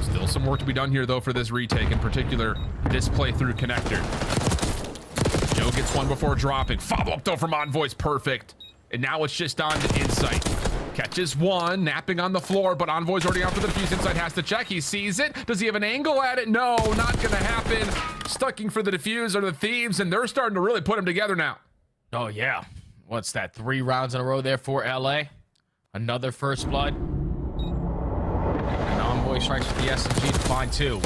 Still some work to be done here, though, for this retake, in particular, this play through connector. Joe gets one before dropping. Follow-up, though, from Envoy's perfect. And now it's just on to Insight. Catches one, napping on the floor, but Envoy's already out for the defuse. Insight has to check. He sees it. Does he have an angle at it? No, not going to happen. Stucking for the defuse are the Thieves, and they're starting to really put them together now. Oh, yeah. What's that? 3 rounds in a row there for LA. Another first blood. And Envoy strikes with the SMG to find 2.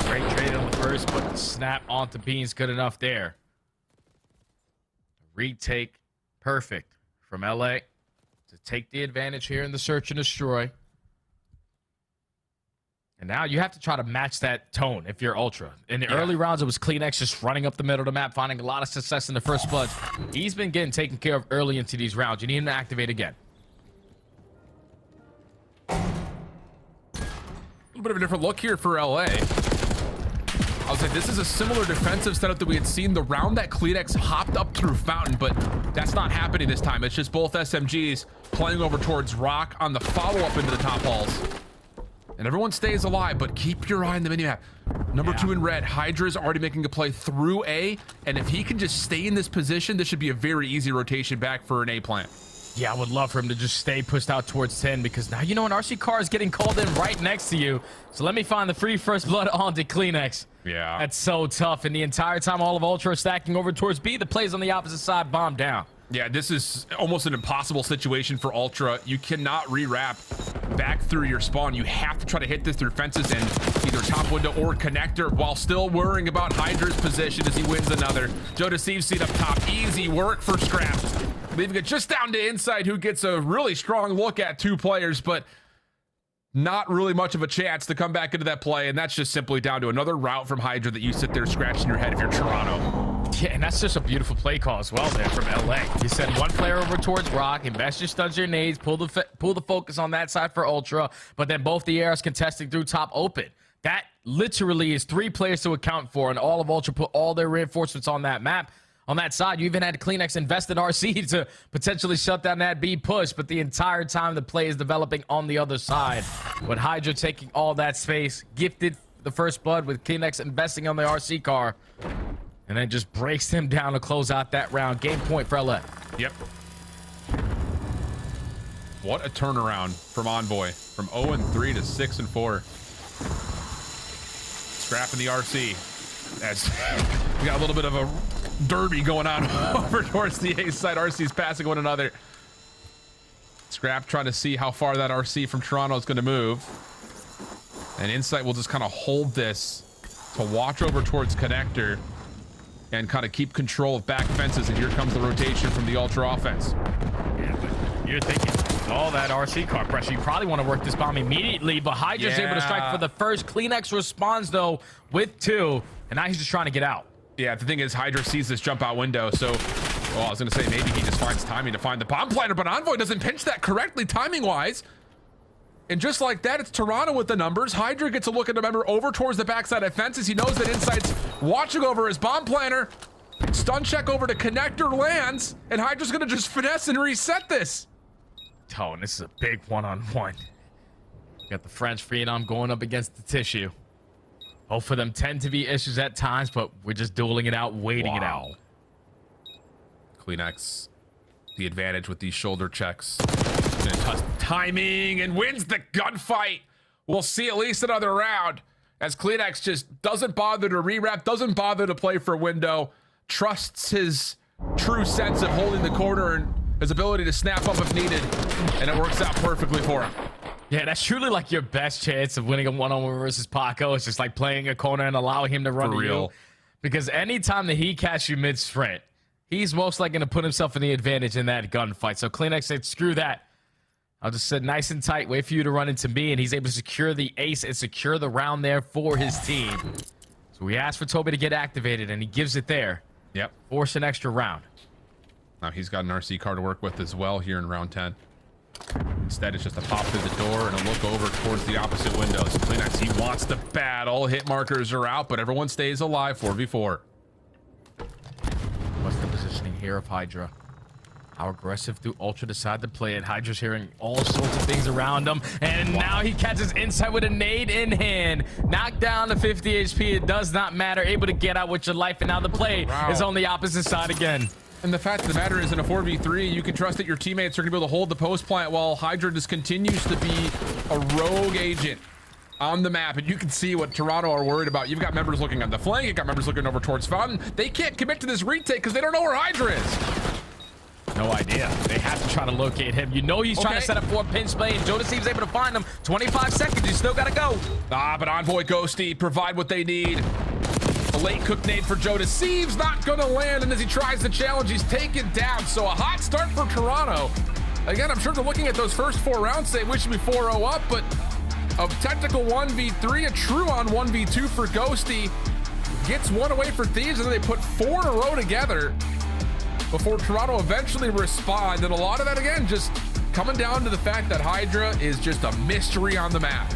Great trade on the first, but the snap onto Beans good enough there. Retake perfect from LA to take the advantage here in the search and destroy. And now you have to try to match that tone if you're Ultra. In the early rounds, it was CleanX just running up the middle of the map, finding a lot of success in the first blood. He's been getting taken care of early into these rounds. You need him to activate again. A little bit of a different look here for LA. I'll say this is a similar defensive setup that we had seen the round that CleanX hopped up through Fountain, but that's not happening this time. It's just both SMGs playing over towards Rock on the follow-up into the top halls. And everyone stays alive, but keep your eye on the minimap. Number 2 in red, Hydra's already making a play through A, and if he can just stay in this position, this should be a very easy rotation back for an A plant. Yeah, I would love for him to just stay pushed out towards 10 because now you know an RC car is getting called in right next to you. So let me find the free first blood onto CleanX. Yeah. That's so tough. And the entire time all of Ultra are stacking over towards B, the plays on the opposite side bomb down. Yeah, this is almost an impossible situation for Ultra. You cannot re-wrap back through your spawn. You have to try to hit this through fences and either top window or connector while still worrying about Hydra's position as he wins another. Joe deceives seat up top. Easy work for Scrap. Leaving it just down to Insight, who gets a really strong look at 2 players, but not really much of a chance to come back into that play. And that's just simply down to another route from Hydra that you sit there scratching your head if you're Toronto. Yeah, and that's just a beautiful play call as well there from LA. You send one player over towards Rock, invest your stuns, your nades, pull the focus on that side for Ultra, but then both the ARs contesting through top open. That literally is 3 players to account for, and all of Ultra put all their reinforcements on that map. On that side, you even had CleanX invest in RC to potentially shut down that B push, but the entire time the play is developing on the other side. With Hydra taking all that space, gifted the first blood with CleanX investing on the RC car, and then just breaks him down to close out that round. Game point for LA. Yep. What a turnaround from Envoy. From 0-3 to 6-4. Scrapping the RC. As we got a little bit of a derby going on over towards the A side. RC's passing one another. Scrap trying to see how far that RC from Toronto is going to move. And Insight will just kind of hold this to watch over towards connector and kind of keep control of back fences. And here comes the rotation from the Ultra offense. Yeah, but you're thinking all that RC car pressure. You probably want to work this bomb immediately, but Hydra's able to strike for the first. CleanX responds, though, with 2, and now he's just trying to get out. Yeah, the thing is, Hydra sees this jump out window, so, well, I was going to say maybe he just finds timing to find the bomb planter, but Envoy doesn't pinch that correctly timing-wise. And just like that, it's Toronto with the numbers. Hydra gets a look at the member over towards the backside of fences. He knows that Insight's watching over his bomb planter. Stun check over to connector lands, and Hydra's going to just finesse and reset this. Oh, and this is a big one-on-one. Got the French Phenom going up against the Tissue. Both of them tend to be issues at times, but we're just dueling it out, waiting it out. CleanX, the advantage with these shoulder checks. Timing and wins the gunfight. We'll see at least another round as CleanX just doesn't bother to re-wrap, doesn't bother to play for window, trusts his true sense of holding the corner and his ability to snap up if needed, and it works out perfectly for him. Yeah, that's truly like your best chance of winning a one-on-one versus Paco. It's just like playing a corner and allowing him to run to you. Because anytime that he catches you mid-sprint, he's most likely going to put himself in the advantage in that gunfight. So CleanX said, screw that. I'll just sit nice and tight, wait for you to run into me, and he's able to secure the ace and secure the round there for his team. So we asked for Toby to get activated, and he gives it there. Yep. Force an extra round. Now he's got an RC car to work with as well here in round 10. Instead, it's just a pop through the door and a look over towards the opposite windows. Kleenex, he wants to battle. Hit markers are out, but everyone stays alive. 4v4. What's the positioning here of Hydra? How aggressive do Ultra decide to play it? Hydra's hearing all sorts of things around him, and now he catches inside with a nade in hand. Knocked down to 50 HP. It does not matter. Able to get out with your life, and now the play is on the opposite side again. And the fact of the matter is, in a 4v3, you can trust that your teammates are going to be able to hold the post plant while Hydra just continues to be a rogue agent on the map. And you can see what Toronto are worried about. You've got members looking on the flank. You've got members looking over towards Fountain. They can't commit to this retake because they don't know where Hydra is. No idea. They have to try to locate him. You know he's trying to set up for a pinch play, and Jodeci's able to find him. 25 seconds. You still got to go. But Envoy Ghosty provide what they need. A late cook nade for Jodeci's not going to land, and as he tries the challenge, he's taken down. So a hot start for Toronto. Again, I'm sure they're looking at those first 4 rounds. They wish to be 4-0 up, but a technical 1v3, a true on 1v2 for Ghosty. Gets one away for Thieves, and then they put 4 in a row together before Toronto eventually respond. And a lot of that, again, just coming down to the fact that Hydra is just a mystery on the map.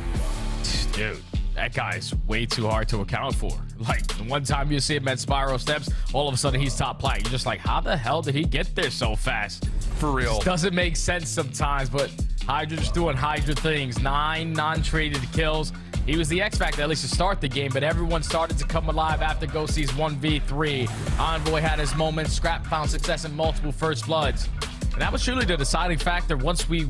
Dude, that guy's way too hard to account for. Like, the one time you see him at Spiral Steps, all of a sudden he's top plat. You're just like, how the hell did he get there so fast? For real. It doesn't make sense sometimes, but Hydra just doing Hydra things. 9 non-traded kills. He was the X factor, at least to start the game, but everyone started to come alive after Ghosty's 1v3. Envoy had his moment. Scrap found success in multiple first bloods. And that was truly the deciding factor once we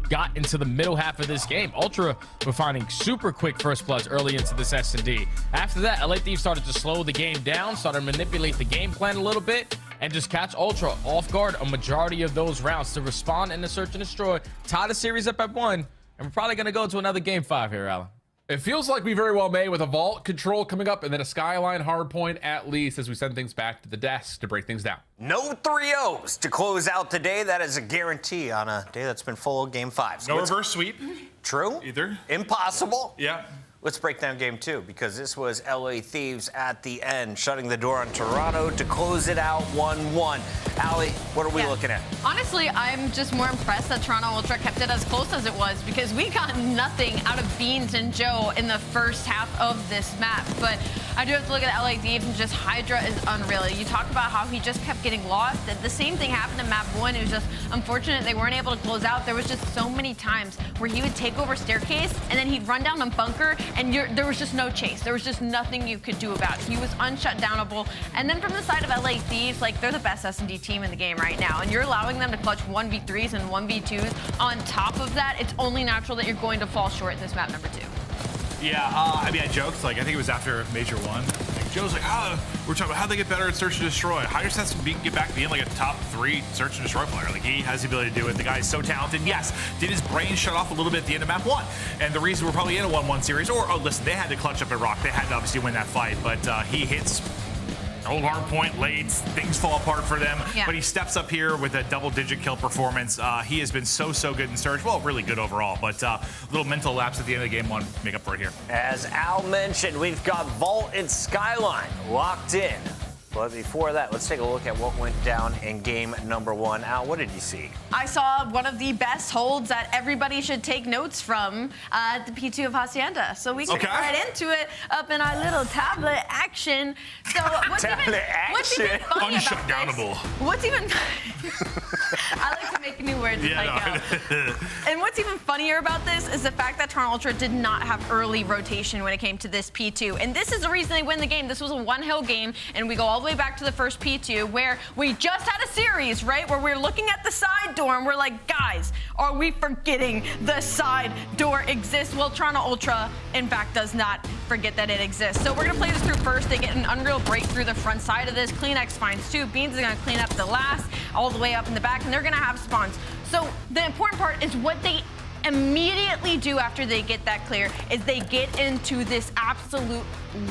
got into the middle half of this game. Ultra were finding super quick first bloods early into this S&D. After that, LA Thieves started to slow the game down, started to manipulate the game plan a little bit, and just catch Ultra off guard a majority of those rounds to respond in the search and destroy. Tie the series up at 1, and we're probably going to go to another game 5 here, Alan. It feels like we very well may, with a vault control coming up and then a skyline hardpoint at least, as we send things back to the desk to break things down. No 3-0s to close out the day. That is a guarantee on a day that's been full of game 5s. No reverse sweep. True. Either. Impossible. Yeah. Let's break down game 2, because this was LA Thieves at the end, shutting the door on Toronto to close it out 1-1. Allie, what are we looking at? Honestly, I'm just more impressed that Toronto Ultra kept it as close as it was, because we got nothing out of Beans and Joe in the first half of this map. But I do have to look at LA Thieves, and just Hydra is unreal. You talk about how he just kept getting lost. The same thing happened in map 1. It was just unfortunate they weren't able to close out. There was just so many times where he would take over staircase, and then he'd run down a bunker, and there was just no chase. There was just nothing you could do about it. He was unshutdownable. And then from the side of LA Thieves, like, they're the best S&D team in the game right now, and you're allowing them to clutch 1v3s and 1v2s. On top of that, it's only natural that you're going to fall short in this map number 2. Yeah, I mean, I joked, like, I think it was after Major 1. Like, Joe's like, we're talking about how they get better at search and destroy. Hydra has to get back to being like a top 3 search and destroy player. Like, he has the ability to do it. The guy's so talented. Yes, did his brain shut off a little bit at the end of map 1? And the reason we're probably in a 1-1 series, or, oh, listen, they had to clutch up at Rock. They had to obviously win that fight, but he hits old hard point late, things fall apart for them, but he steps up here with a double-digit kill performance. He has been so good in Surge. Well, really good overall, but little mental lapse at the end of the game 1 make up for it here. As Al mentioned, we've got Vault and Skyline locked in. But before that, let's take a look at what went down in game number 1. Al, what did you see? I saw one of the best holds that everybody should take notes from at the P2 of Hacienda. So we can get right into it up in our little tablet action. So what's even funny about this? What's even I like to make new words as I go. And what's even funnier about this is the fact that Toronto Ultra did not have early rotation when it came to this P2. And this is the reason they win the game. This was a one-hill game, and we go all the way back to the first P2, where we just had a series, right, where we're looking at the side door and we're like, guys, are we forgetting the side door exists? Well, Toronto Ultra, in fact, does not forget that it exists. So we're gonna play this through first. They get an unreal break through the front side of this. Kleenex finds 2. Beans is gonna clean up the last, all the way up in the back, and they're gonna have spawns. So the important part is what they immediately do after they get that clear is they get into this absolute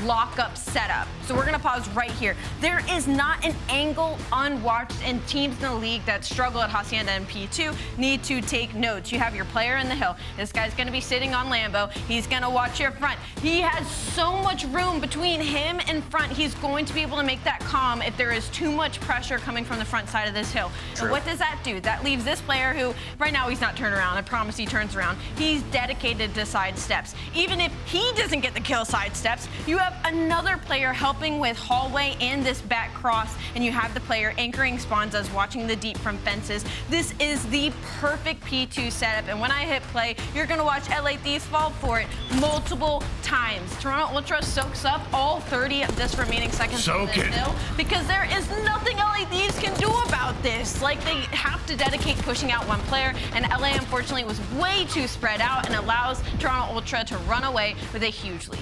lockup setup. So we're gonna pause right here. There is not an angle unwatched, and teams in the league that struggle at Hacienda and P2 need to take notes. You have your player in the hill. This guy's gonna be sitting on Lambo. He's gonna watch your front. He has so much room between him and front. He's going to be able to make that calm if there is too much pressure coming from the front side of this hill. And what does that do? That leaves this player who, right now he's not turned around. I promise he turns around. He's dedicated to side steps. Even if he doesn't get the kill side steps, you have another player helping with hallway and this back cross, and you have the player anchoring spawns as watching the deep from fences. This is the perfect P2 setup, and when I hit play, you're gonna watch LA Thieves fall for it multiple times. Toronto Ultra soaks up all 30 of this remaining seconds of this hill because there is nothing LA Thieves can do about this. Like, they have to dedicate pushing out one player, and LA unfortunately was way too spread out and allows Toronto Ultra to run away with a huge lead.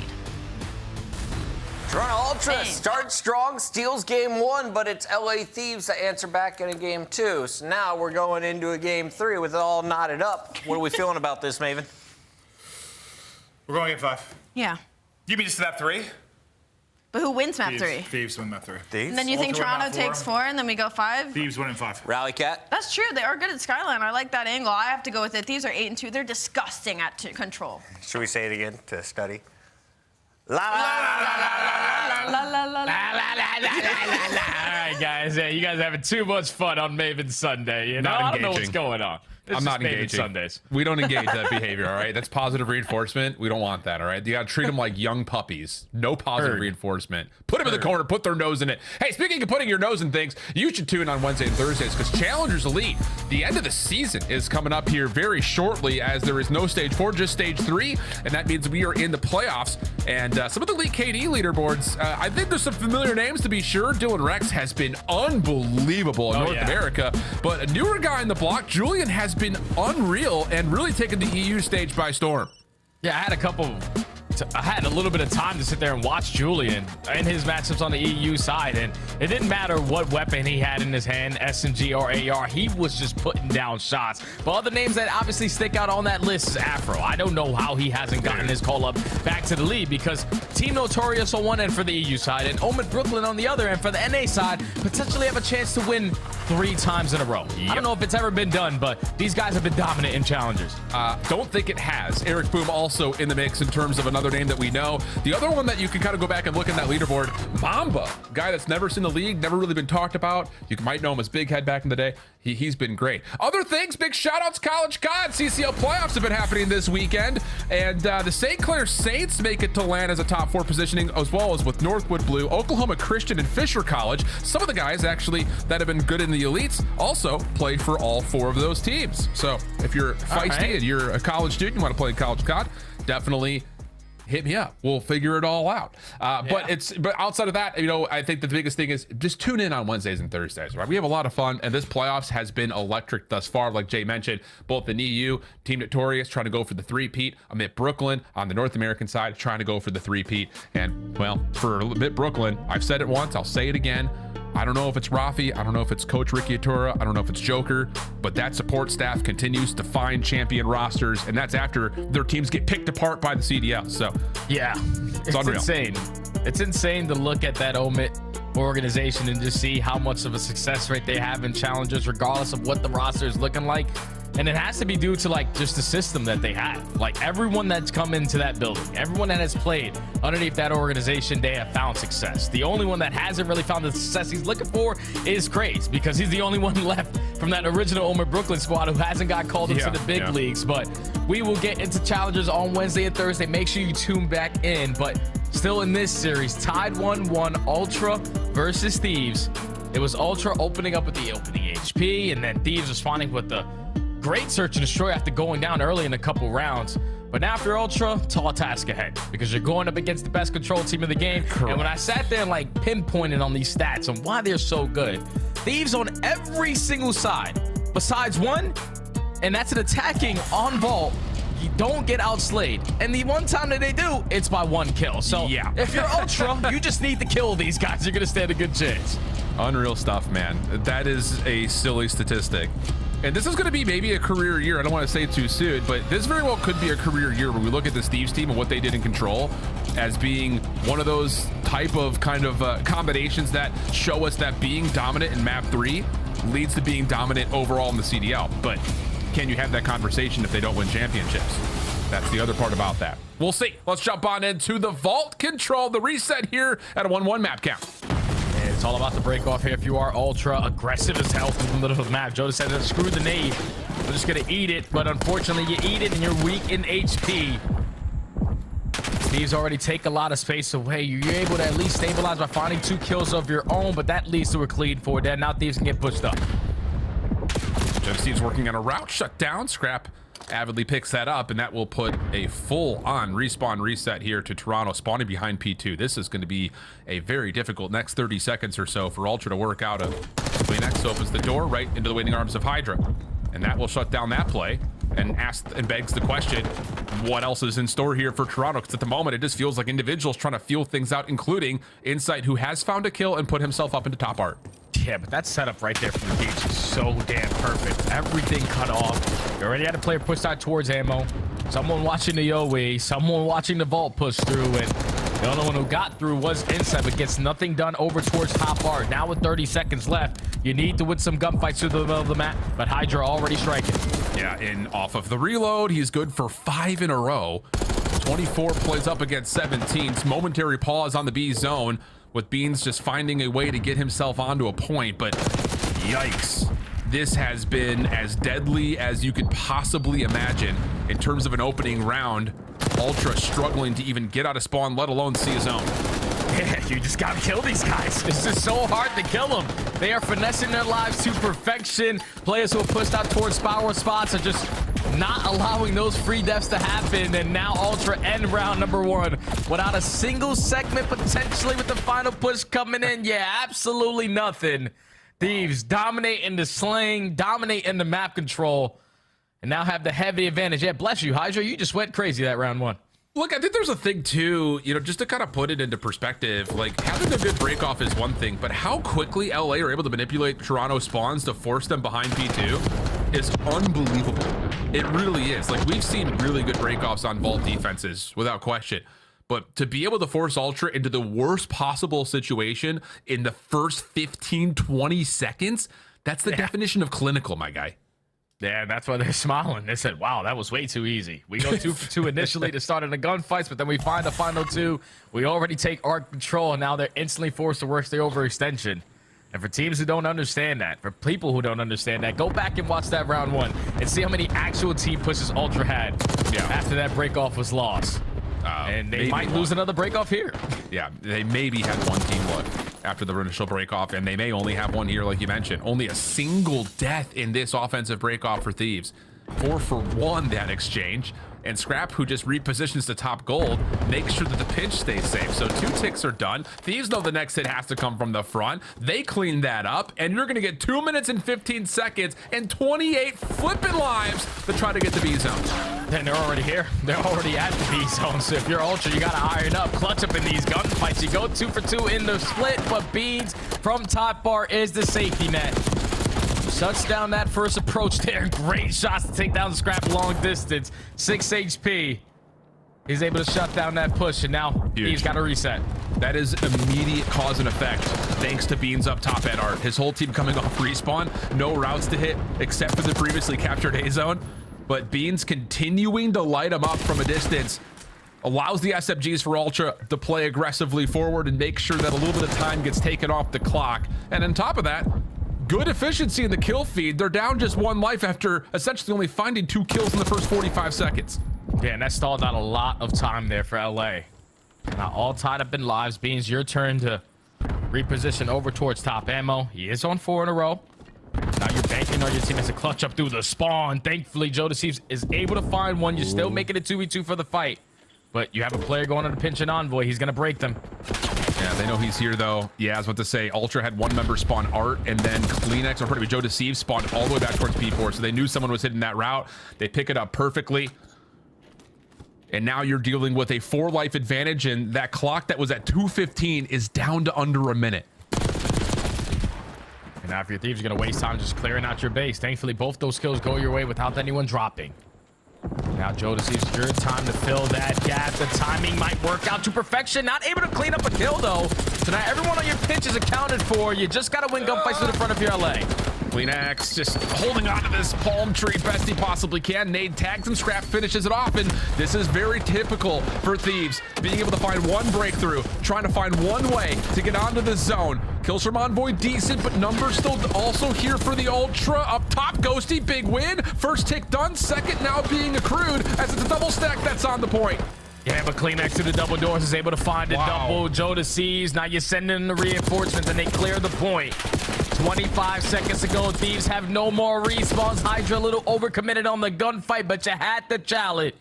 Toronto Ultra starts strong, steals game 1, but it's LA Thieves that answer back in a game 2. So now we're going into a game 3 with it all knotted up. What are we feeling about this, Maven? We're going at 5. Yeah. You mean just map 3? But who wins map 3? Thieves win map 3. Thieves? And then you think Ultra win Toronto map 4. takes 4 and then we go 5? Thieves win in 5. Rally Cat? That's true. They are good at Skyline. I like that angle. I have to go with it. These are 8 and 2. They're disgusting at control. Should we say it again to study? La la la la la la la. All right, guys. Yeah, you guys are having too much fun on Maven Sunday. You know, I don't know what's going on. I'm not engaging. Sundays. We don't engage that behavior, all right? That's positive reinforcement. We don't want that, all right? You got to treat them like young puppies. No positive reinforcement. Put them in the corner, put their nose in it. Hey, speaking of putting your nose in things, you should tune in on Wednesday and Thursdays because Challengers Elite, the end of the season is coming up here very shortly as there is no stage 4, just stage 3, and that means we are in the playoffs. And some of the Elite KD leaderboards, I think there's some familiar names to be sure. Dylan Rex has been unbelievable in North America, but a newer guy in the block, Julian, has been unreal and really taken the EU stage by storm. Yeah, I had a little bit of time to sit there and watch Julian in his matchups on the EU side, and it didn't matter what weapon he had in his hand, SMG or AR, he was just putting down shots. But other names that obviously stick out on that list is Afro. I don't know how he hasn't gotten his call up back to the lead because Team Notorious on one end for the EU side and Omen Brooklyn on the other end for the NA side potentially have a chance to win 3 times in a row. I don't know if it's ever been done, but these guys have been dominant in challengers. Don't think it has. Eric Boom also in the mix in terms of another name that we know. The other one that you can kind of go back and look at that leaderboard, Mamba, guy that's never seen the league, never really been talked about. You might know him as Big Head back in the day. He's been great. Other things, big shout outs, College COD. CCL playoffs have been happening this weekend, and the St. Clair Saints make it to land as a top 4 positioning, as well as with Northwood Blue, Oklahoma Christian, and Fisher College. Some of the guys actually that have been good in the elites also play for all 4 of those teams. So if you're feisty and you're a college student, you want to play College COD, definitely hit me up. We'll figure it all out. But outside of that, you know, I think the biggest thing is just tune in on Wednesdays and Thursdays, right? We have a lot of fun, and this playoffs has been electric thus far. Like Jay mentioned, both in EU, Team Notorious trying to go for the 3-peat. I'm at Brooklyn on the North American side trying to go for the 3-peat. And well, for a little bit Brooklyn, I've said it once, I'll say it again. I don't know if it's Rafi, I don't know if it's Coach Ricky Atura, I don't know if it's Joker, but that support staff continues to find champion rosters, and that's after their teams get picked apart by the CDL. So yeah, it's unreal. Insane. It's insane to look at that Omit organization and just see how much of a success rate they have in challengers, regardless of what the roster is looking like. And it has to be due to like just the system that they have. Like everyone that's come into that building, everyone that has played underneath that organization, they have found success. The only one that hasn't really found the success he's looking for is Craze, because he's the only one left from that original Omer Brooklyn squad who hasn't got called into the big leagues. But we will get into challengers on Wednesday and Thursday. Make sure you tune back in. But still in this series, tied 1-1, Ultra versus Thieves. It was Ultra opening up with the opening HP, and then Thieves responding with the great search and destroy after going down early in a couple rounds. But now for Ultra, tall task ahead because you're going up against the best control team in the game. Correct. And when I sat there and like pinpointed on these stats and why they're so good, Thieves on every single side besides one, and that's an attacking on vault. You don't get outslayed, and the one time that they do, it's by 1 kill. So if you're Ultra, you just need to kill these guys. You're gonna stand a good chance. Unreal stuff, man. That is a silly statistic. And this is going to be maybe a career year. I don't want to say too soon, but this very well could be a career year when we look at this Thieves team and what they did in Control as being one of those type of combinations that show us that being dominant in map 3 leads to being dominant overall in the CDL. But can you have that conversation if they don't win championships? That's the other part about that. We'll see. Let's jump on into the Vault Control, the reset here at a 1-1 map count. It's all about the break off here. If you are ultra aggressive as hell in the middle of the map, Joe said, screw the nade. We're just going to eat it. But unfortunately, you eat it and you're weak in HP. Thieves already take a lot of space away. You're able to at least stabilize by finding 2 kills of your own, but that leads to a clean 4 dead. Now Thieves can get pushed up. Steve's working on a route shutdown. Scrap avidly picks that up, and that will put a full-on respawn reset here to Toronto, spawning behind P2. This is going to be a very difficult next 30 seconds or so for Ultra to work out of. Queenex opens the door right into the waiting arms of Hydra, and that will shut down that play and begs the question, what else is in store here for Toronto? Because at the moment, it just feels like individuals trying to feel things out, including Insight, who has found a kill and put himself up into top art. Yeah, but that setup right there from the Gage is so damn perfect. Everything cut off. You already had a player pushed out towards ammo. Someone watching the OE. Someone watching the vault push through. And the only one who got through was Inside, but gets nothing done over towards top art. Now with 30 seconds left, you need to win some gunfights through the middle of the map. But Hydra already striking. Yeah, and off of the reload, he's good for 5 in a row. 24 plays up against 17. Momentary pause on the B zone, with Beans just finding a way to get himself onto a point, but yikes. This has been as deadly as you could possibly imagine in terms of an opening round. Ultra struggling to even get out of spawn, let alone see a zone. Yeah, you just gotta kill these guys. It's just so hard to kill them. They are finessing their lives to perfection. Players who are pushed out towards spiral spots are just not allowing those free deaths to happen. And now Ultra end round number 1 without a single segment, potentially with the final push coming in. Yeah, absolutely nothing. Thieves dominate in the slaying, dominate in the map control, and now have the heavy advantage. Yeah, bless you, Hydra. You just went crazy that round 1. Look, I think there's a thing too, just to kind of put it into perspective, like having a good break off is one thing, but how quickly LA are able to manipulate Toronto spawns to force them behind P2 is unbelievable. It really is. Like, we've seen really good breakoffs on vault defenses without question, but to be able to force Ultra into the worst possible situation in the first 15-20 seconds, that's the definition of clinical, my guy. Yeah, that's why they're smiling. They said, wow, that was way too easy. We go 2 for 2 initially to start in the gunfights, but then we find the final 2. We already take arc control, and now they're instantly forced to work the overextension. And for teams who don't understand that, for people who don't understand that, go back and watch that round 1 and see how many actual team pushes Ultra had after that break-off was lost. And they might lose another break-off here. Yeah, they maybe had 1 team look after the initial break-off, and they may only have 1 here, like you mentioned. Only a single death in this offensive break-off for Thieves. 4 for 1 that exchange. And Scrap, who just repositions the top gold, makes sure that the pinch stays safe. So 2 ticks are done. Thieves know the next hit has to come from the front. They clean that up, and you're going to get 2 minutes and 15 seconds and 28 flipping lives to try to get the B zone. And they're already here. They're already at the B zone. So if you're Ultra, you got to iron up, clutch up in these gunfights. You go 2 for 2 in the split, but Beans from top bar is the safety net. Shuts down that first approach there. Great shots to take down Scrap long distance. 6 HP. He's able to shut down that push, and now he's got to reset. That is immediate cause and effect, thanks to Beans up top at Art. His whole team coming off respawn. No routes to hit, except for the previously captured A zone. But Beans continuing to light him up from a distance allows the SMGs for Ultra to play aggressively forward and make sure that a little bit of time gets taken off the clock. And on top of that, good efficiency in the kill feed. They're down just 1 life after essentially only finding 2 kills in the first 45 seconds. Yeah, and that stalled out a lot of time there for LA. Now all tied up in lives. Beans, your turn to reposition over towards top ammo. He is on 4 in a row. Now you're banking on your team as a clutch up through the spawn. Thankfully, Joe Deceives is able to find one. You're still making it 2v2 for the fight. But you have a player going on a pinch and envoy. He's going to break them. Yeah, they know he's here, though. Yeah, I was about to say, Ultra had 1 member spawn Art, and then Kleenex, or probably Joe Deceive, spawned all the way back towards P4, so they knew someone was hitting that route. They pick it up perfectly. And now you're dealing with a 4 life advantage, and that clock that was at 2:15 is down to under a minute. And now if your Thieves are going to waste time just clearing out your base, thankfully both those kills go your way without anyone dropping. Now Joe, this is your time to fill that gap. The timing might work out to perfection. Not able to clean up a kill though. So now everyone on your pinch is accounted for. You just got to win gunfights to the front of your LA. Cleanax just holding on to this palm tree best he possibly can. Nade tags and Scrap finishes it off, and this is very typical for Thieves. Being able to find one breakthrough, trying to find one way to get onto the zone. Kills from Envoy decent, but numbers still also here for the Ultra. Up top, Ghosty, big win. First tick done, second now being accrued as it's a double stack that's on the point. Yeah, but Cleanex to the double doors is able to find a double. Joe to seize. Now you're sending in the reinforcements and they clear the point. 25 seconds to go. Thieves have no more respawns. Hydra a little overcommitted on the gunfight, but you had to challenge.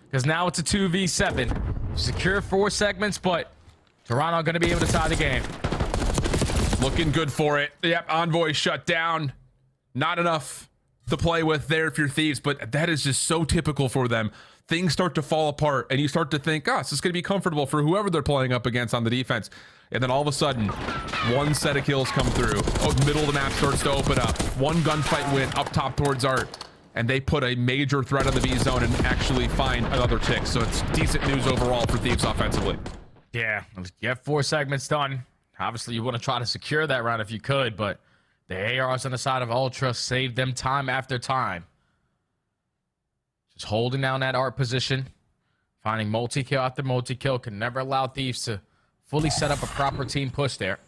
Because now it's a 2v7. Secure 4 segments, but Toronto going to be able to tie the game. Looking good for it. Yep, Envoy shut down. Not enough to play with there if you're Thieves, but that is just so typical for them. Things start to fall apart and you start to think, oh, this is going to be comfortable for whoever they're playing up against on the defense. And then all of a sudden, one set of kills come through. Oh, the middle of the map starts to open up. One gunfight win up top towards Art. And they put a major threat on the B zone and actually find another tick. So it's decent news overall for Thieves offensively. Yeah, you have 4 segments done. Obviously, you want to try to secure that round if you could, but the ARs on the side of Ultra saved them time after time. Just holding down that Art position, finding multi-kill after multi-kill, can never allow Thieves to fully set up a proper team push there.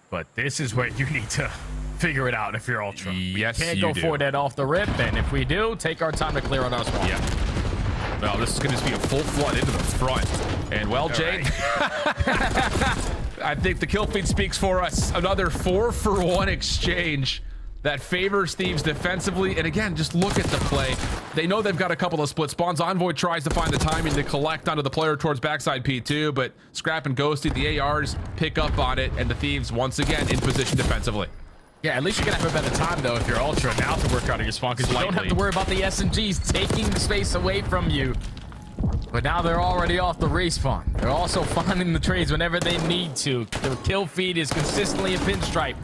But this is where you need to figure it out if you're Ultra. Yes, you can't go for that off the rip, and if we do, take our time to clear on our spawn. Yeah. Well, this is going to be a full flood into the front. And well, Jake, I think the kill feed speaks for us. Another 4-for-1 exchange that favors Thieves defensively. And again, just look at the play. They know they've got a couple of split spawns. Envoy tries to find the timing to collect onto the player towards backside P2, but Scrap and Ghosty, the ARs, pick up on it, and the Thieves once again in position defensively. Yeah, at least you're gonna have a better time though if you're Ultra now to work out of your spawn, because you don't have to worry about the SMGs taking space away from you. But now they're already off the respawn. They're also finding the trades whenever they need to. The kill feed is consistently a pinstripe.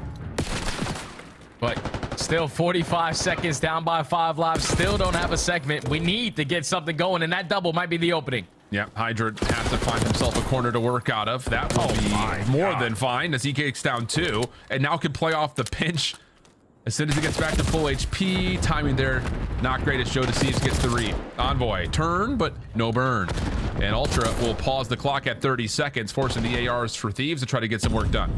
But still 45 seconds down by 5 lives. Still don't have a segment. We need to get something going, and that double might be the opening. Yeah, Hydra has to find himself a corner to work out of. That will be more than fine as he kicks down 2 and now can play off the pinch as soon as he gets back to full HP. Timing there, not great as Joe Deceives gets the read. Envoy, turn, but no burn. And Ultra will pause the clock at 30 seconds, forcing the ARs for Thieves to try to get some work done.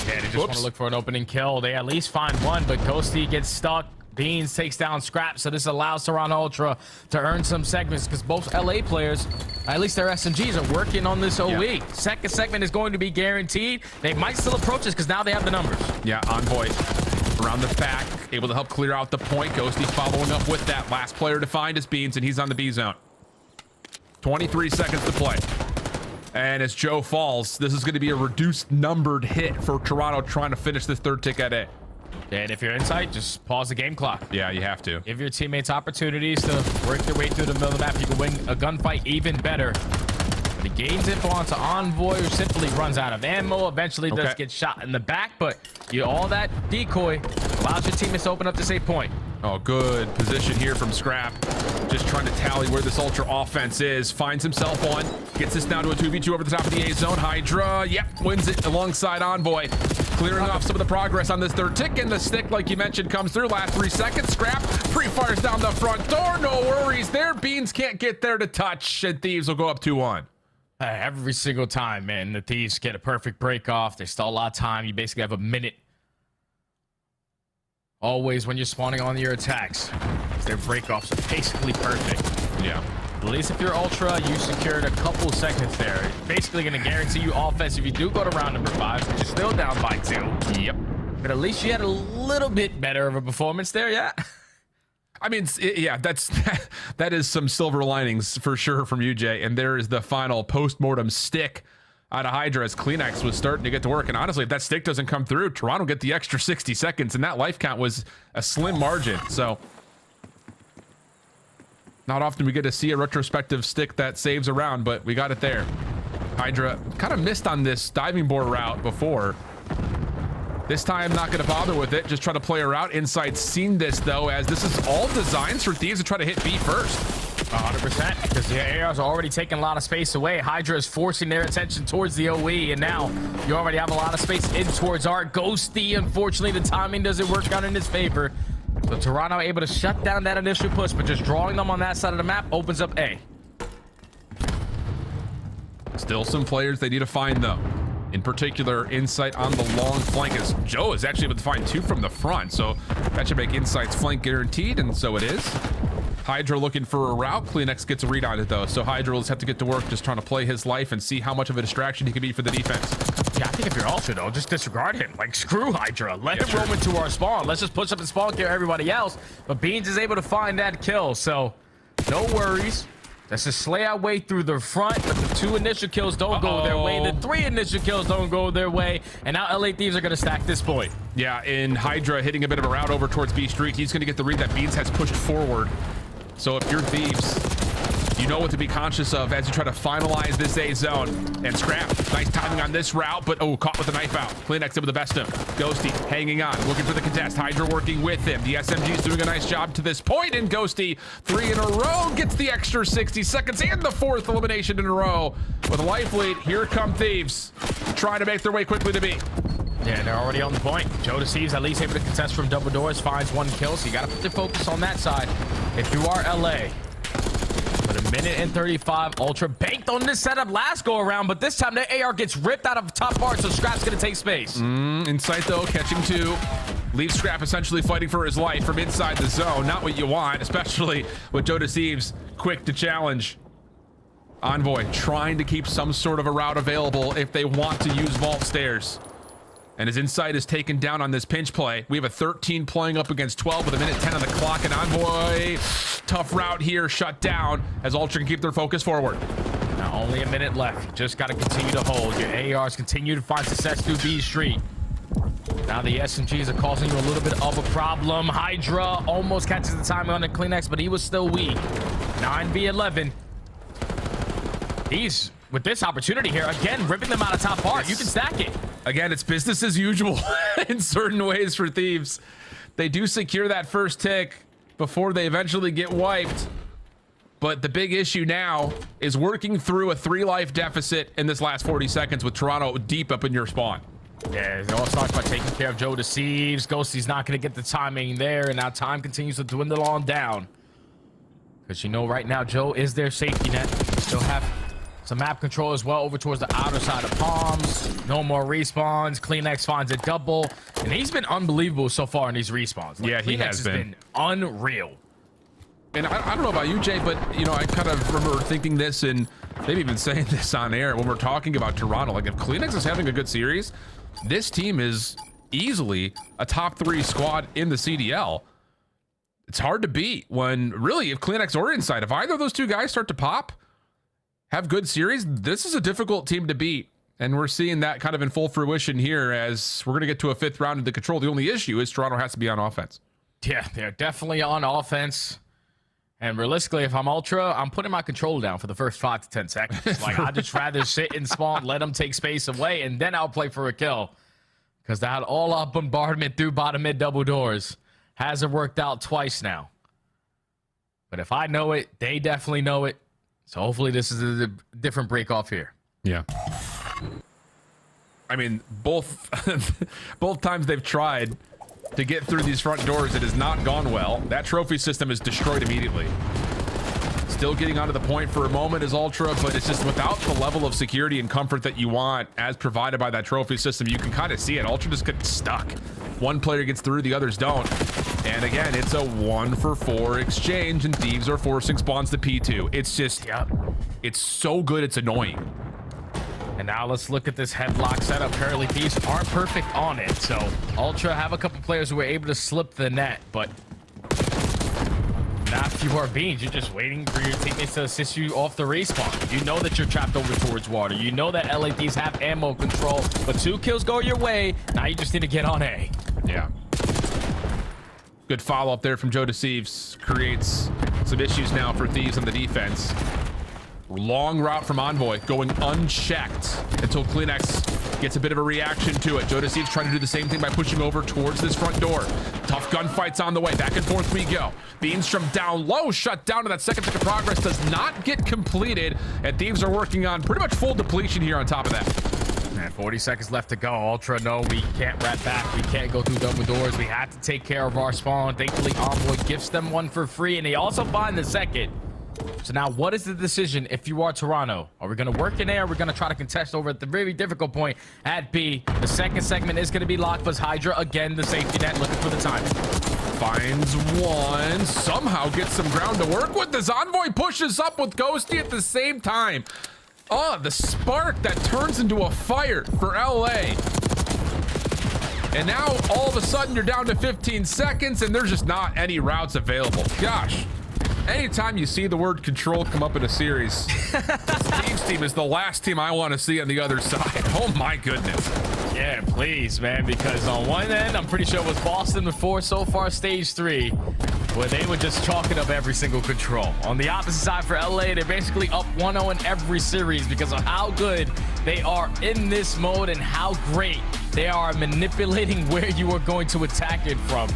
Yeah, they just want to look for an opening kill. They at least find one, but Ghosty gets stuck. Beans takes down Scrap, so this allows Toronto Ultra to earn some segments because both LA players, at least their SMGs, are working on this OE. Yeah. Second segment is going to be guaranteed. They might still approach this because now they have the numbers. Yeah, Envoy around the back, able to help clear out the point. Ghosty following up with that. Last player to find is Beans, and he's on the B zone. 23 seconds to play. And as Joe falls, this is going to be a reduced numbered hit for Toronto trying to finish this third tick at A. And if you're inside, just pause the game clock. Yeah, you have to. Give your teammates opportunities to work their way through the middle of the map. You can win a gunfight even better. But he gains info onto Envoy, who simply runs out of ammo. Eventually does get shot in the back, but all that decoy allows your teammates to open up the safe point. Oh, good position here from Scrap. Just trying to tally where this Ultra offense is. Finds himself one. Gets this down to a 2v2 over the top of the A zone. Hydra, wins it alongside Envoy. Clearing off some of the progress on this third tick, and the stick, like you mentioned, comes through. Last 3 seconds. Scrap pre-fires down the front door. No worries there. Beans can't get there to touch, and Thieves will go up 2-1. Every single time, man, the Thieves get a perfect break off. They stall a lot of time. You basically have a minute. Always when you're spawning on your attacks, their break-offs are basically perfect. Yeah. At least if you're Ultra, you secured a couple seconds there. It's basically going to guarantee you offense if you do go to round number 5, but you're still down by 2. Yep. But at least you had a little bit better of a performance there, yeah? I mean, yeah, that is some silver linings for sure from UJ. And there is the final post-mortem stick out of Hydra as Cleanex was starting to get to work. And honestly, if that stick doesn't come through, Toronto get the extra 60 seconds, and that life count was a slim margin. So not often we get to see a retrospective stick that saves a round, but we got it there. Hydra kind of missed on this diving board route before. This time, not going to bother with it. Just try to play her out. Inside seen this, though, as this is all designs for Thieves to try to hit B first. 100%, because the ARs are already taking a lot of space away. Hydra is forcing their attention towards the OE, and now you already have a lot of space in towards Art. Ghosty, unfortunately, the timing doesn't work out in his favor. So Toronto able to shut down that initial push, but just drawing them on that side of the map opens up A. Still some players they need to find, though. In particular, Insight on the long flank, as Joe is actually able to find 2 from the front. So that should make Insight's flank guaranteed, and so it is. Hydra looking for a route. Kleenex gets a read on it, though. So Hydra will just have to get to work just trying to play his life and see how much of a distraction he can be for the defense. Yeah, I think if you're Ultra, though, just disregard him. Like, screw Hydra. Let him roam into our spawn. Let's just push up and spawn kill everybody else. But Beans is able to find that kill, so no worries. Let's just slay our way through the front, but the 2 initial kills don't go their way. The 3 initial kills don't go their way. And now LA Thieves are going to stack this point. Yeah, in Hydra hitting a bit of a route over towards B Street, he's going to get the read that Beans has pushed forward. So if you're Thieves, you know what to be conscious of as you try to finalize this A zone. And Scrap, nice timing on this route, but caught with the knife out. Kleenex able to best him. Ghosty hanging on, looking for the contest. Hydra working with him. The SMG's doing a nice job to this point, and Ghosty 3 in a row gets the extra 60 seconds and the 4th elimination in a row. With a life lead, here come Thieves, trying to make their way quickly to B. Yeah, they're already on the point. Joe Deceives at least able to contest from double doors, finds 1 kill, so you got to put the focus on that side. If you are LA, but 1 minute and 35, Ultra banked on this setup last go around, but this time the AR gets ripped out of top part, so Scrap's going to take space. Insight, though, catching 2. Leaves Scrap essentially fighting for his life from inside the zone. Not what you want, especially with Joe Deceives quick to challenge. Envoy trying to keep some sort of a route available if they want to use vault stairs. And his Insight is taken down on this pinch play. We have a 13 playing up against 12 with 1:10 on the clock. And Envoy, tough route here, shut down as Ultra can keep their focus forward. Now only a minute left. You just got to continue to hold. Your ARs continue to find success through B Street. Now the SMGs are causing you a little bit of a problem. Hydra almost catches the timing on the Kleenex, but he was still weak. 9v11. He's, with this opportunity here, again, ripping them out of top part. You can stack it. Again, it's business as usual in certain ways for Thieves. They do secure that first tick before they eventually get wiped. But the big issue now is working through a 3-life deficit in this last 40 seconds with Toronto deep up in your spawn. Yeah, it all starts by taking care of Joe Deceives. Ghosty's not going to get the timing there, and now time continues to dwindle on down. Because you know right now, Joe is their safety net. Still have some map control as well over towards the outer side of Palms. No more respawns. Kleenex finds a double, and he's been unbelievable so far in these respawns. Like, yeah, he Kleenex has been unreal. And I don't know about you, Jay, but you know, I kind of remember thinking this and maybe even saying this on air when we're talking about Toronto. Like, if Kleenex is having a good series, this team is easily a top 3 squad in the CDL. It's hard to beat when really, if Kleenex or Insight, if either of those 2 guys start to pop, have good series, this is a difficult team to beat. And we're seeing that kind of in full fruition here as we're going to get to a 5th round into control. The only issue is Toronto has to be on offense. Yeah, they're definitely on offense. And realistically, if I'm Ultra, I'm putting my controller down for the first 5 to 10 seconds. Like, I'd just rather sit and spawn, let them take space away, and then I'll play for a kill. Because that all-out bombardment through bottom mid double doors hasn't worked out twice now. But if I know it, they definitely know it. So hopefully this is a different break off here. Yeah. I mean, both times they've tried to get through these front doors, it has not gone well. That trophy system is destroyed immediately. Still getting onto the point for a moment is Ultra, but it's just without the level of security and comfort that you want as provided by that trophy system. You can kind of see it. Ultra just gets stuck. One player gets through, the others don't. And again, it's a 1-for-4 exchange, and Thieves are forcing spawns to P2. It's just, it's so good, it's annoying. And now let's look at this headlock setup. Currently, Thieves aren't perfect on it. So Ultra have a couple players who were able to slip the net, but not if you are Beans. You're just waiting for your teammates to assist you off the respawn. You know that you're trapped over towards water. You know that LA Thieves have ammo control, but 2 kills go your way. Now you just need to get on A. Yeah. Good follow-up there from Joe Deceives. Creates some issues now for Thieves on the defense. Long route from Envoy going unchecked until Kleenex gets a bit of a reaction to it. Joe Deceives trying to do the same thing by pushing over towards this front door. Tough gunfights on the way. Back and forth we go. Beans from down low, shut down to that second tick of progress, does not get completed. And Thieves are working on pretty much full depletion here on top of that. Man, 40 seconds left to go. Ultra, no, we can't wrap back. We can't go through double doors. We have to take care of our spawn. Thankfully, Envoy gifts them one for free, and they also find the second. So now what is the decision if you are Toronto? Are we going to work in A, or are we going to try to contest over at the very difficult point at B? The second segment is going to be locked, but Hydra, again, the safety net, looking for the time. Finds one, somehow gets some ground to work with. This Envoy pushes up with Ghosty at the same time. Oh, the spark that turns into a fire for LA. And now all of a sudden you're down to 15 seconds and there's just not any routes available. Gosh. Anytime you see the word control come up in a series, Steve's team is the last team I want to see on the other side. Oh my goodness. Yeah, please, man, because on one end, I'm pretty sure it was Boston before so far stage 3, where they were just chalking up every single control. On the opposite side for LA, they're basically up 1-0 in every series because of how good they are in this mode and how great they are manipulating where you are going to attack it from.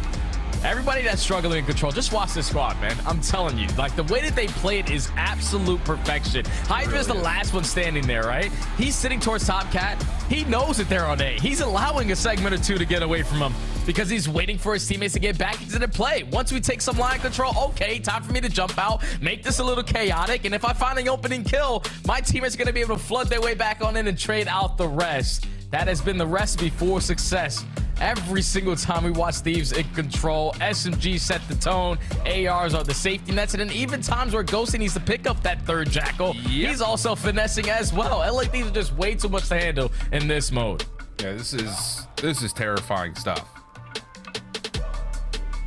Everybody that's struggling in control, just watch this squad, man. I'm telling you, like, the way that they play it is absolute perfection. Hydra's the last one standing there, right? He's sitting towards Top Cat. He knows that they're on A. He's allowing a segment or two to get away from him because he's waiting for his teammates to get back into the play. Once we take some line control, okay, time for me to jump out, make this a little chaotic, and if I find an opening kill, my teammates are going to be able to flood their way back on in and trade out the rest. That has been the recipe for success. Every single time we watch Thieves in control, SMG set the tone, ARs are the safety nets, and then even times where Ghosty needs to pick up that third Jackal, he's also finessing as well. LA Thieves are just way too much to handle in this mode. Yeah, this is terrifying stuff.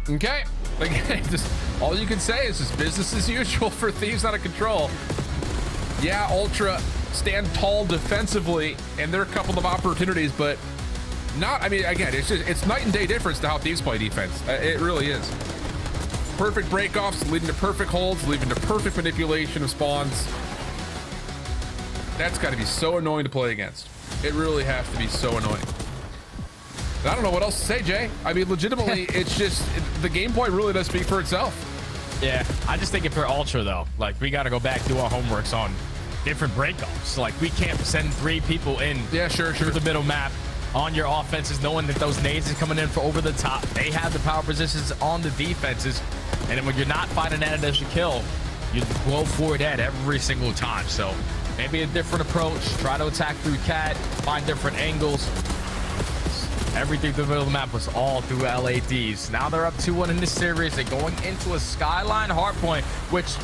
Okay, again, just all you can say is just business as usual for Thieves out of control. Yeah, Ultra stand tall defensively, and there are a couple of opportunities, but not, I mean, again, it's night and day difference to how Thieves play defense. It really is. Perfect breakoffs leading to perfect holds, leading to perfect manipulation of spawns. That's got to be so annoying to play against. It really has to be so annoying. And I don't know what else to say, Jay. I mean, legitimately, it's just, the gameplay really does speak for itself. Yeah, I just think if we're Ultra, though, like, we got to go back, do our homeworks on different breakoffs. Like, we can't send 3 people in to the middle map on your offenses, knowing that those nades are coming in for over the top. They have the power positions on the defenses, and then when you're not fighting that as a kill, you go for that every single time. So maybe a different approach, try to attack through Cat, find different angles. Everything through the middle of the map was all through LADs. Now they're up 2-1 in this series. They're going into a Skyline hardpoint,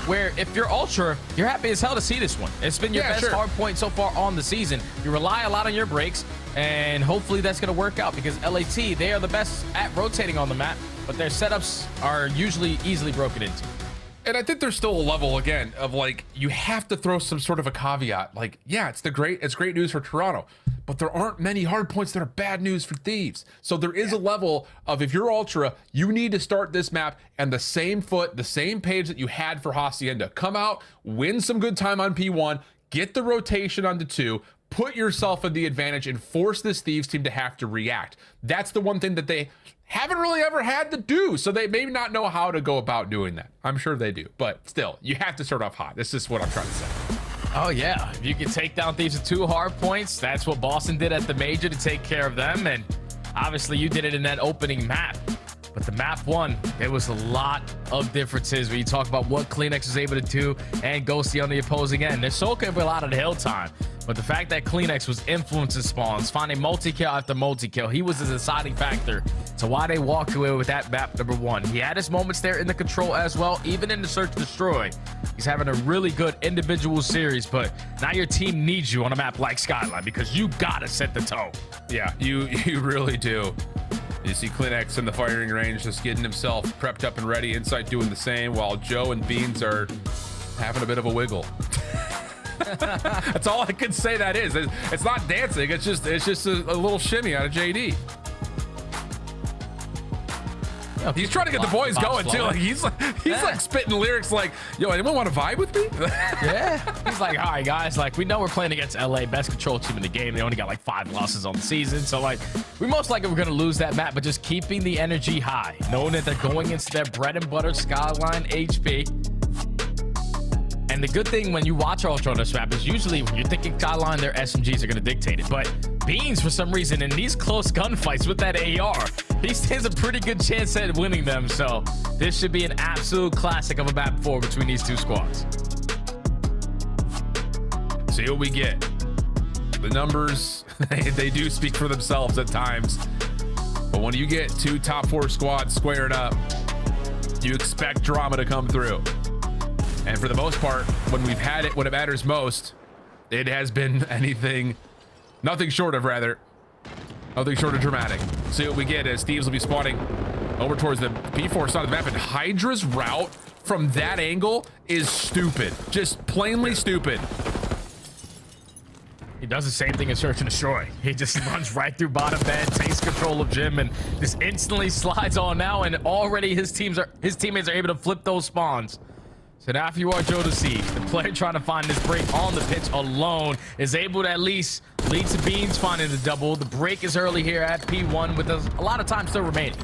where if you're Ultra, you're happy as hell to see this one. It's been your best hardpoint so far on the season. You rely a lot on your breaks, and hopefully that's going to work out because LAT, they are the best at rotating on the map, but their setups are usually easily broken into. And I think there's still a level, again, of like, you have to throw some sort of a caveat. Like, yeah, it's great news for Toronto, but there aren't many hard points that are bad news for Thieves. So there is a level of, if you're Ultra, you need to start this map and the same foot, the same page that you had for Hacienda. Come out, win some good time on P1, get the rotation onto 2, put yourself in the advantage and force this Thieves team to have to react. That's the one thing that they haven't really ever had to do, so they may not know how to go about doing that. I'm sure they do, but still, you have to start off hot. This is what I'm trying to say. Oh yeah, if you can take down Thieves with 2 hard points, that's what Boston did at the major to take care of them, and obviously you did it in that opening map. But the map 1, there was a lot of differences when you talk about what Kleenex was able to do and Ghosty on the opposing end. They're so capable a lot of the hill time, but the fact that Kleenex was influencing spawns, finding multi-kill after multi-kill, he was the deciding factor to why they walked away with that map number 1. He had his moments there in the control as well, even in the search and destroy. He's having a really good individual series, but now your team needs you on a map like Skyline because you gotta set the tone. Yeah, you really do. You see Kleenex in the firing range, just getting himself prepped up and ready. Insight doing the same, while Joe and Beans are having a bit of a wiggle. That's all I can say that is. It's not dancing. It's just a little shimmy out of JD. He's trying to get the boys going too. Like he's like spitting lyrics like, "Yo, anyone want to vibe with me?" Yeah. He's like, all right, guys, like we know we're playing against LA, best control team in the game. They only got like 5 losses on the season. So like we most likely we're gonna lose that map, but just keeping the energy high, knowing that they're going into their bread and butter Skyline HP. And the good thing when you watch Ultra on this map is usually when you're thinking Skyline, their SMGs are going to dictate it. But Beans, for some reason, in these close gunfights with that AR, he stands a pretty good chance at winning them. So this should be an absolute classic of a map 4 between these two squads. See what we get. The numbers, they do speak for themselves at times. But when you get 2 top 4 squads squared up, you expect drama to come through. And for the most part, when we've had it when it matters most, it has been nothing short of dramatic. See what we get as Steves will be spawning over towards the P4 side of the map. And Hydra's route from that angle is stupid. Just plainly stupid. He does the same thing as Search and Destroy. He just runs right through bottom bed, takes control of Jim, and just instantly slides on now. And already his teammates are able to flip those spawns. So now if you are Joe Deceive, the player trying to find this break on the pitch alone is able to at least lead to Beans finding the double. The break is early here at P1 with a lot of time still remaining.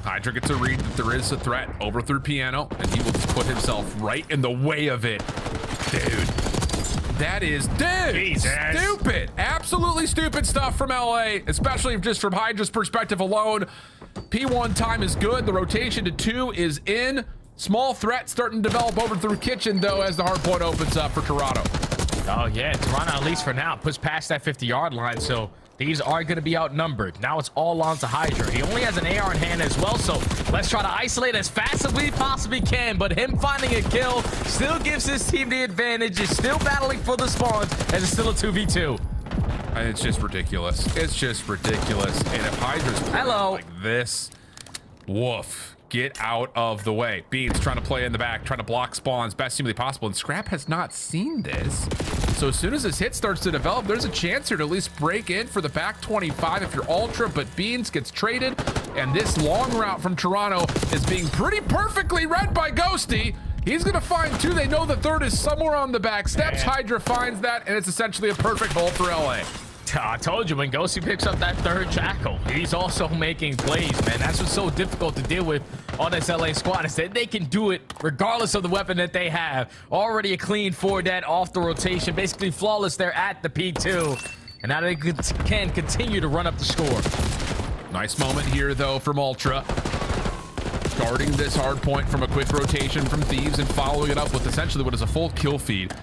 Hydra gets a read that there is a threat over through Piano, and he will just put himself right in the way of it. Dude, that is stupid. Absolutely stupid stuff from LA, especially just from Hydra's perspective alone. P1 time is good. The rotation to 2 is in. Small threat starting to develop over through Kitchen, though, as the hard point opens up for Toronto. Oh, yeah. Toronto, at least for now, puts past that 50-yard line, so these are going to be outnumbered. Now it's all on to Hydra. He only has an AR in hand as well, so let's try to isolate as fast as we possibly can, but him finding a kill still gives his team the advantage. He's still battling for the spawns, as it's still a 2v2. And it's just ridiculous. It's just ridiculous. And if Hydra's playing like this, woof. Get out of the way. Beans trying to play in the back, trying to block spawns best seemingly possible, and Scrap has not seen this. So as soon as this hit starts to develop, there's a chance here to at least break in for the back 25 if you're Ultra, but Beans gets traded, and this long route from Toronto is being pretty perfectly read by Ghosty. He's gonna find 2. They know the 3rd is somewhere on the back steps. Hydra finds that, and it's essentially a perfect hold for LA. I told you, when Ghosty picks up that 3rd Jackal, he's also making plays, man. That's what's so difficult to deal with on this LA squad, is that they can do it regardless of the weapon that they have. Already a clean 4 dead off the rotation, basically flawless there at the P2. And now they can continue to run up the score. Nice moment here, though, from Ultra. Guarding this hard point from a quick rotation from Thieves and following it up with essentially what is a full kill feed.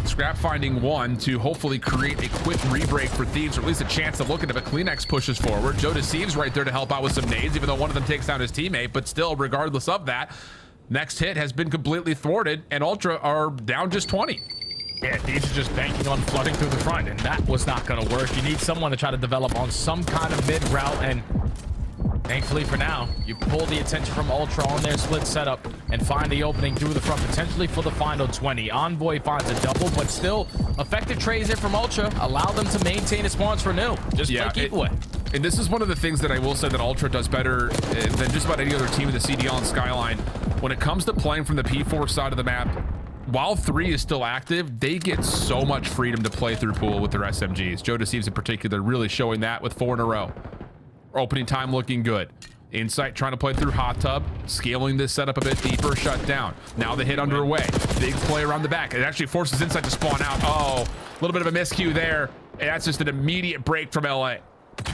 Scrap finding 1 to hopefully create a quick rebreak for Thieves, or at least a chance to look at if a Kleenex pushes forward. Joe Deceives right there to help out with some nades, even though one of them takes down his teammate, but still, regardless of that, next hit has been completely thwarted, and Ultra are down just 20. Yeah, Thieves are just banking on flooding through the front, and that was not going to work. You need someone to try to develop on some kind of mid route, and thankfully for now, you pull the attention from Ultra on their split setup and find the opening through the front, potentially for the final 20. Envoy finds a double, but still effective trades there from Ultra. Allow them to maintain the spawns for new. Just play keep away. And this is one of the things that I will say that Ultra does better than just about any other team in the CDL and Skyline. When it comes to playing from the P4 side of the map, while 3 is still active, they get so much freedom to play through pool with their SMGs. Joe Deceives in particular really showing that with 4 in a row. Opening time looking good. Insight trying to play through Hot Tub, scaling this setup a bit deeper, shut down. Now the hit underway. Big play around the back. It actually forces Insight to spawn out. Oh, a little bit of a miscue there. And that's just an immediate break from LA.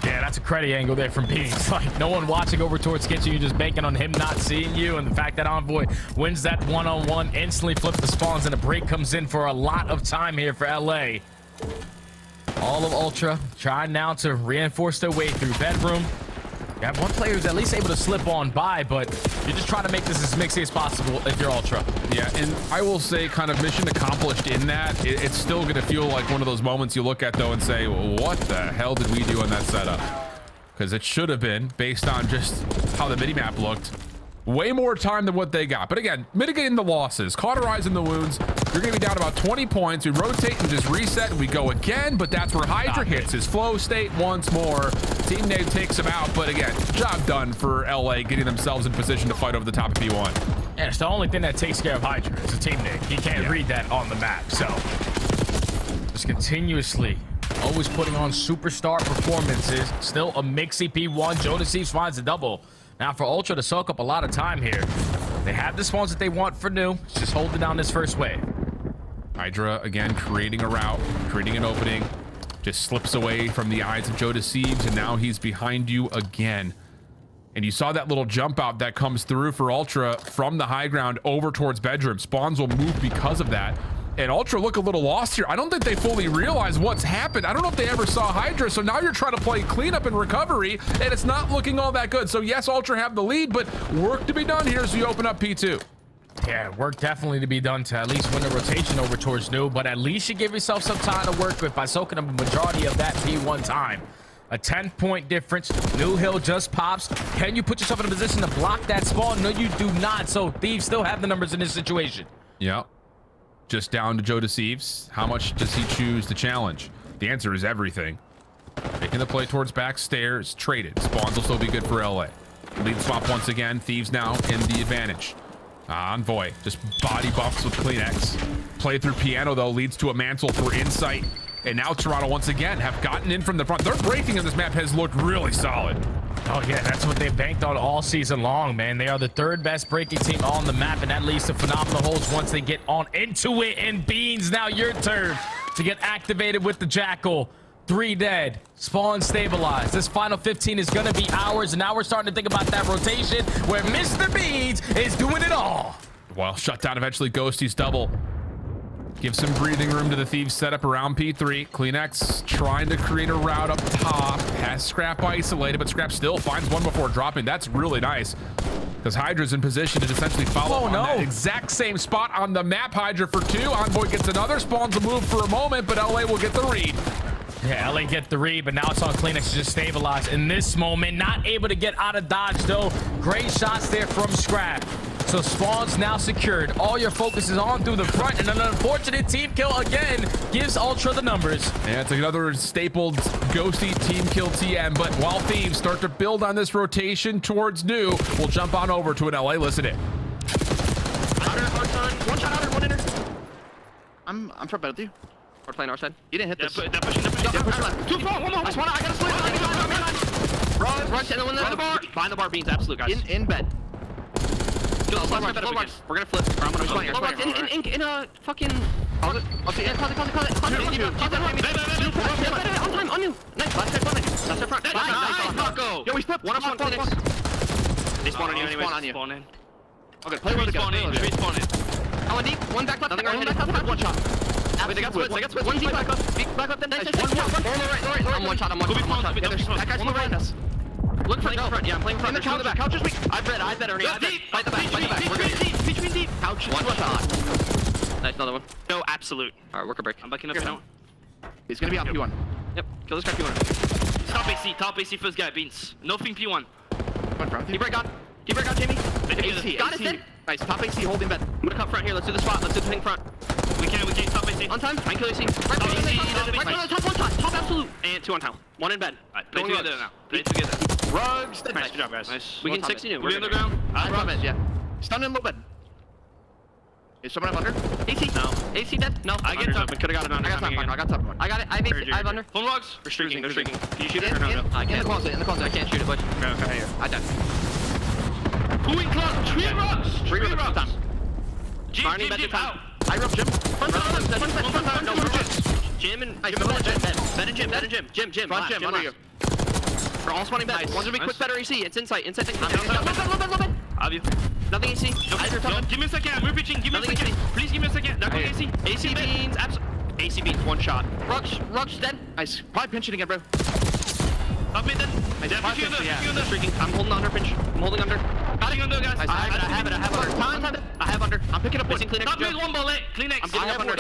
Yeah, that's a credit angle there from Beans. Like, no one watching over towards Kitchen. You're just banking on him not seeing you. And the fact that Envoy wins that one-on-one, instantly flips the spawns, and a break comes in for a lot of time here for LA. All of Ultra trying now to reinforce their way through bedroom. You have one player who's at least able to slip on by, but you're just trying to make this as mixy as possible if you're Ultra. Yeah, and I will say kind of mission accomplished in that. It's still going to feel like one of those moments you look at, though, and say, well, what the hell did we do in that setup? Because it should have been, based on just how the minimap looked, way more time than what they got. But again, mitigating the losses, cauterizing the wounds, you're going to be down about 20 points. We rotate and just reset, and we go again, but that's where Hydra hits his flow state once more. Team Nade takes him out, but again, job done for LA, getting themselves in position to fight over the top of B1. And it's the only thing that takes care of Hydra is a Team Nade. He can't read that on the map, so just continuously always putting on superstar performances. Still a mixy P1. Joe Deceives finds a double. Now for Ultra to soak up a lot of time here. They have the spawns that they want for new. Just holding down this first wave. Hydra again creating a route, creating an opening. Just slips away from the eyes of Joe Deceives, and now he's behind you again. And you saw that little jump out that comes through for Ultra from the high ground over towards bedroom. Spawns will move because of that. And Ultra look a little lost here. I don't think they fully realize what's happened. I don't know if they ever saw Hydra, so now you're trying to play cleanup and recovery, and it's not looking all that good. So yes, Ultra have the lead, but work to be done here as we open up P2. Yeah, work definitely to be done to at least win the rotation over towards new, but at least you give yourself some time to work with by soaking up a majority of that P1 time. A 10-point difference. New Hill just pops. Can you put yourself in a position to block that spawn? No, you do not. So Thieves still have the numbers in this situation. Yeah. Just down to Joe Deceives. How much does he choose to challenge? The answer is everything. Making the play towards back stairs. Traded. Spawns will still be good for LA. Lead swap once again. Thieves now in the advantage. Envoy just body buffs with Kleenex. Play through piano though leads to a mantle for insight. And now Toronto once again have gotten in from the front. Their breaking on this map has looked really solid. Oh yeah, that's what they've banked on all season long, man. They are the third best breaking team on the map, and that leads to phenomenal holds once they get on into it. And Beans, now your turn to get activated with the Jackal. 3 dead, spawn stabilized. This final 15 is gonna be ours, and now we're starting to think about that rotation where Mr. Beans is doing it all. Well, shut down eventually. Ghosty's double. Give some breathing room to the Thieves setup around P3. Kleenex trying to create a route up top. Has Scrap isolated, but Scrap still finds one before dropping. That's really nice, because Hydra's in position to essentially follow on that exact same spot on the map. Hydra for 2. Envoy gets another. Spawns a move for a moment, but LA will get the read. Yeah, LA get the read, but now it's on Kleenex to just stabilize in this moment. Not able to get out of dodge, though. Great shots there from Scrap. So spawns now secured. All your focus is on through the front, and an unfortunate team kill again gives Ultra the numbers. Yeah, it's another stapled Ghosty team kill TM, but while Thieves start to build on this rotation towards new, we'll jump on over to an LA. Listen in. One shot outer, one inner. I'm front bed with you. We're playing our side. You didn't hit this. That pushing. Too far, one more. I gotta slip. Rush, and then one the bar. Behind the bar, Beans, absolute, guys. In bed. We're gonna flip. I'm gonna respond. In a fucking. Close it. On time, on you. Nice. Last side front. Nice. Go. Yo, we flip. One up, one. They spawn on you anyway. Spawn in. Okay, play well together. Tree spawn in. One deep, one back left. One shot. Wait, they got switch. One deep back up. Then nice. One right. I'm one shot. That guy's moving us. Look for front. Yeah, I'm playing front. In the back. Couch is weak. I bet, Ernie. Fight the back. We're good. Between deep. Couch. One shot. Nice, another one. No, absolute. All right, work a break. I'm backing up now. He's gonna be on P1. Yep. Kill this guy P1. Top AC first guy, Beans. Nothing P1. Keep break on, Jamie. AC. Got it then. Nice. Top AC holding bed. I'm gonna cut front here. Let's do the spot. Let's do the thing front. We can't top AC. On time. I can kill AC. Right top one shot. Top absolute. And 2 on town. 1 in bed. Alright, play together now. Play together. Rugs. Nice, good job, guys. Nice. We can 60 new. We're in the ground. I promise. Yeah. Stun in low bed. Is someone up under? AC. No. AC dead. No. I get top. Could've got it under. I got top one. I got it. I have under. Phone logs. They're streaking. Can you shoot it or no? I can't. In the closet. I can't shoot it, but. Okay. I died. Who in closet? 3 rocks. 3 rocks. Jim, out. I rope Jim. Front. No, Jim and bed and Jim. Jim. Front Jim. Under you. We're all spawning bed. One's gonna be quick better AC. It's inside. Thing. Have you? Nothing AC. Give me a second. We're pitching. Give me a second. Please give me a second. Not going AC. AC Beans. AC Beans. 1 shot. Rugs dead. Nice. Probably pinching again, bro. Top mid then. I'm holding under pinch. I'm holding under. Cutting under, guys. I have it. I have under. I'm picking up wood. Top mid, 1 bullet. Kleenex. I'm getting up under.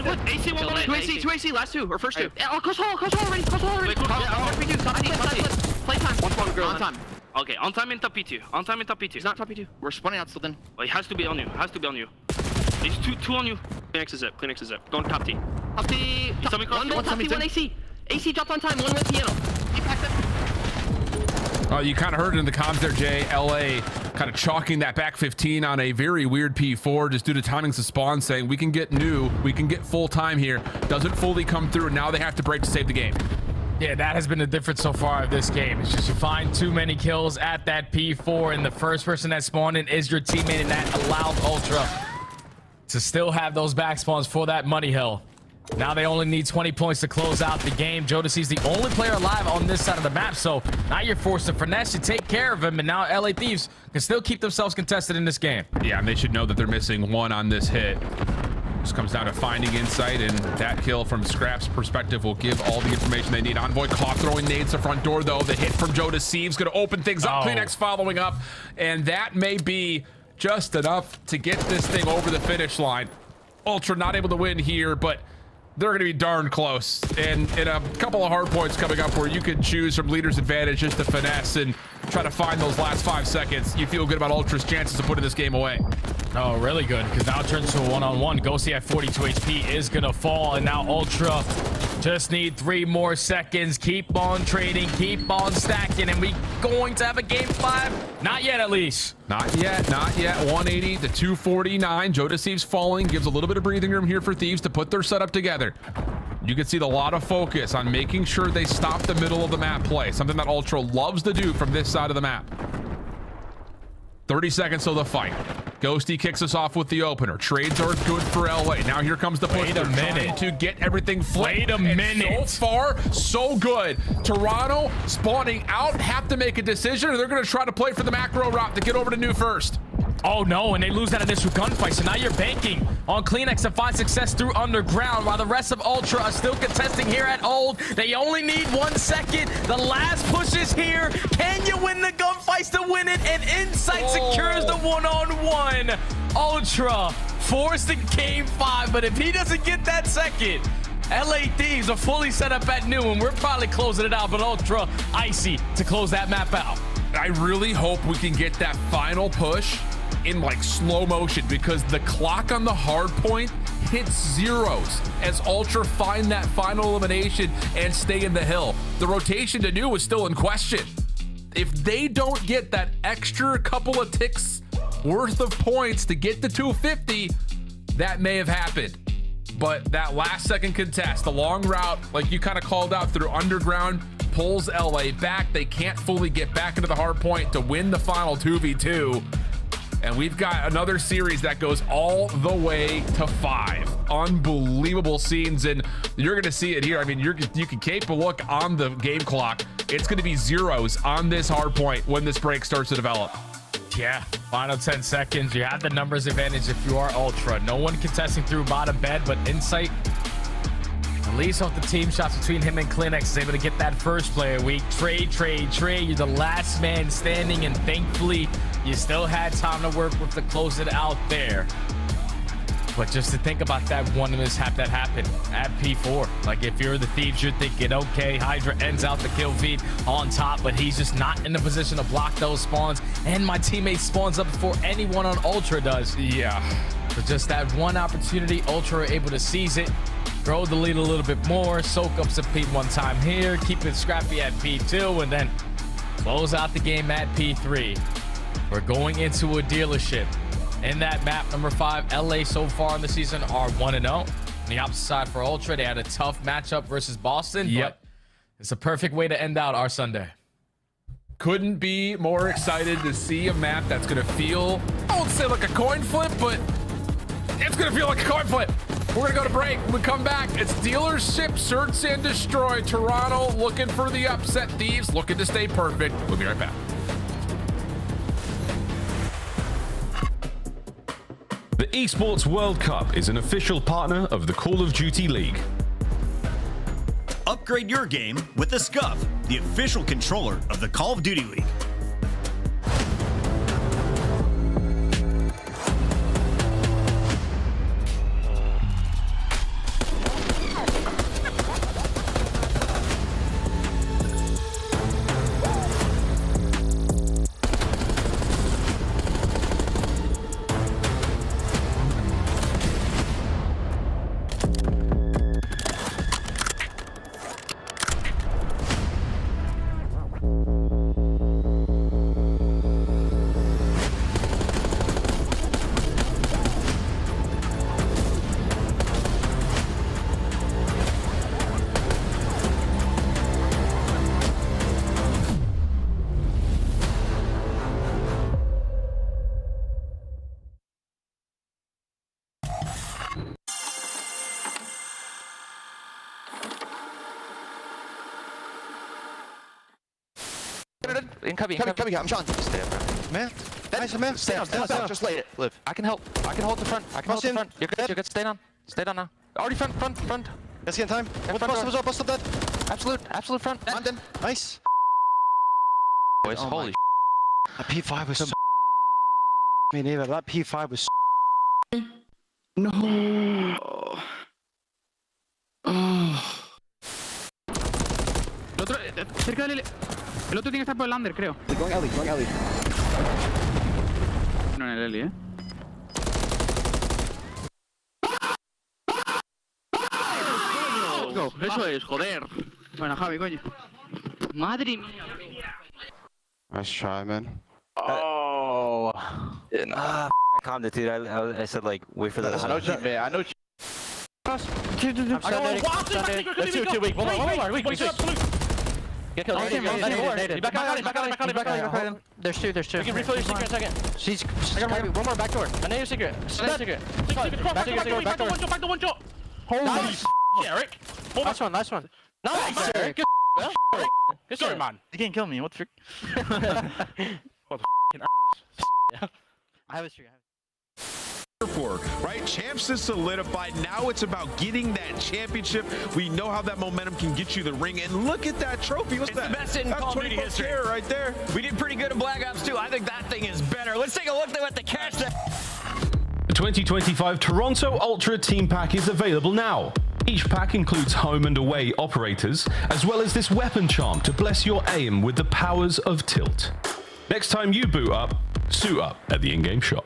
Wood. AC, 1 bullet. 2 AC. Last 2 or first 2. Oh, close hole already. Play time. One spawn girl. On time. Okay, on time in top P2. He's not top P2. We're spawning out still then. Well, it has to be on you. There's two on you. Clinics is zip. Clinics is zip. Going top T. Top T. One more top T. One AC. AC dropped on time. One with piano. He packed it. You kind of heard it in the comms there, Jay. LA kind of chalking that back 15 on a very weird P4 just due to timings of spawn, saying we can get new, we can get full time here. Doesn't fully come through. Now they have to break to save the game. Yeah, that has been the difference so far of this game. It's just you find too many kills at that P4, and the first person that spawned in is your teammate, and that allowed Ultra to still have those back spawns for that money hill. Now they only need 20 points to close out the game. Jodeci's the only player alive on this side of the map, so now you're forced to finesse. You take care of him, and now LA Thieves can still keep themselves contested in this game. Yeah, and they should know that they're missing one on this hit. Just comes down to finding insight, and that kill from Scrap's perspective will give all the information they need. Envoy caught throwing nades to front door, though. The hit from Jodeci is going to open things up. Kleenex following up, and that may be just enough to get this thing over the finish line. Ultra not able to win here, but they're going to be darn close. And in a couple of hard points coming up where you can choose from leader's advantage just to finesse and try to find those last 5 seconds, you feel good about Ultra's chances of putting this game away. Oh, really good, because now it turns to a one-on-one. Ghosty at 42 HP is going to fall, and now Ultra just need 3 more seconds. Keep on trading, keep on stacking, and we going to have a game 5? Not yet, at least. Not yet, not yet. 180 to 249. Jodeci's falling, gives a little bit of breathing room here for Thieves to put their setup together. You can see a lot of focus on making sure they stop the middle of the map play, something that Ultra loves to do from this side of the map. 30 seconds till the fight. Ghosty kicks us off with the opener. Trades are good for LA. Now here comes the push. Wait a minute. To get everything flipped. Wait a minute. So far, so good. Toronto spawning out, have to make a decision, or they're going to try to play for the macro route to get over to new first. Oh no, and they lose that initial gunfight, so now you're banking on Kleenex to find success through underground, while the rest of Ultra are still contesting here at Old. They only need 1 second. The last push is here. Can you win the gunfights to win it? And Insight secures the one-on-one. Ultra forced in game 5, but if he doesn't get that second, LA Thieves are fully set up at new, and we're probably closing it out, but Ultra icy to close that map out. I really hope we can get that final push in like slow motion, because the clock on the hard point hits zeros as Ultra find that final elimination and stay in the hill. The rotation to new is still in question. If they don't get that extra couple of ticks worth of points to get to 250, that may have happened. But that last second contest, the long route, like you kind of called out through underground, pulls LA back. They can't fully get back into the hard point to win the final 2v2. And we've got another series that goes all the way to 5. Unbelievable scenes, and you're going to see it here. I mean, you can keep a look on the game clock. It's going to be zeros on this hard point when this break starts to develop. Yeah, final 10 seconds. You have the numbers advantage if you are Ultra. No one contesting through bottom bed, but Insight, at least off the team shots between him and Kleenex, is able to get that first player weak. Trade. You're the last man standing, and thankfully, you still had time to work with to close it out there. But just to think about that one mishap that happened at P4. Like, if you're the Thieves, you're thinking, okay, Hydra ends out the kill feed on top, but he's just not in the position to block those spawns. And my teammate spawns up before anyone on Ultra does. Yeah. But just that one opportunity, Ultra are able to seize it, grow the lead a little bit more, soak up some P1 time here, keep it scrappy at P2, and then close out the game at P3. We're going into a dealership. In that map, number 5, LA so far in the season are 1-0. On the opposite side for Ultra, they had a tough matchup versus Boston, but it's a perfect way to end out our Sunday. Couldn't be more excited to see a map that's going to feel, I won't say like a coin flip, but it's going to feel like a coin flip. We're going to go to break. When we come back, it's dealership, search and destroy. Toronto looking for the upset. Thieves looking to stay perfect. We'll be right back. The Esports World Cup is an official partner of the Call of Duty League. Upgrade your game with the SCUF, the official controller of the Call of Duty League. Cubby, I'm Sean. Stay up, bro. Man. Nice, man. Stay down. Just lay it. Live. I can help. I can hold the front. You're good. Stay down. Stay down now. Already front. Let's get in time. Bust up that. Absolute front. I'm done. Nice. Boys, holy that P5 was so me neither. That P5 was no. Cerca del... El otro tiene que estar por el under, creo. Going alley. No en el Eli, Go. Eso es, joder. Bueno, Javi, coño. Madre mía. Nice try, man. Oh. I calmed it, dude. I said, like, wait for the... I know you, man. I know you. I'm standing. That's too weak. One more. Weak. Get killed. Back out. There's two. You can refill your secret in a second. She's one more back door. I know your secret. Back door. One shot. Holy Eric. Nice one. Nice, Eric. Good story, man. You can't kill me. What the frick? I have a streak. For, right? Champs is solidified. Now it's about getting that championship. We know how that momentum can get you the ring. And look at that trophy. What's that? The best in Call of Duty history right there. We did pretty good in Black Ops 2. I think that thing is better. Let's take a look at the cash that... The 2025 Toronto Ultra Team Pack is available now. Each pack includes home and away operators, as well as this weapon charm to bless your aim with the powers of tilt. Next time you boot up, suit up at the in-game shop.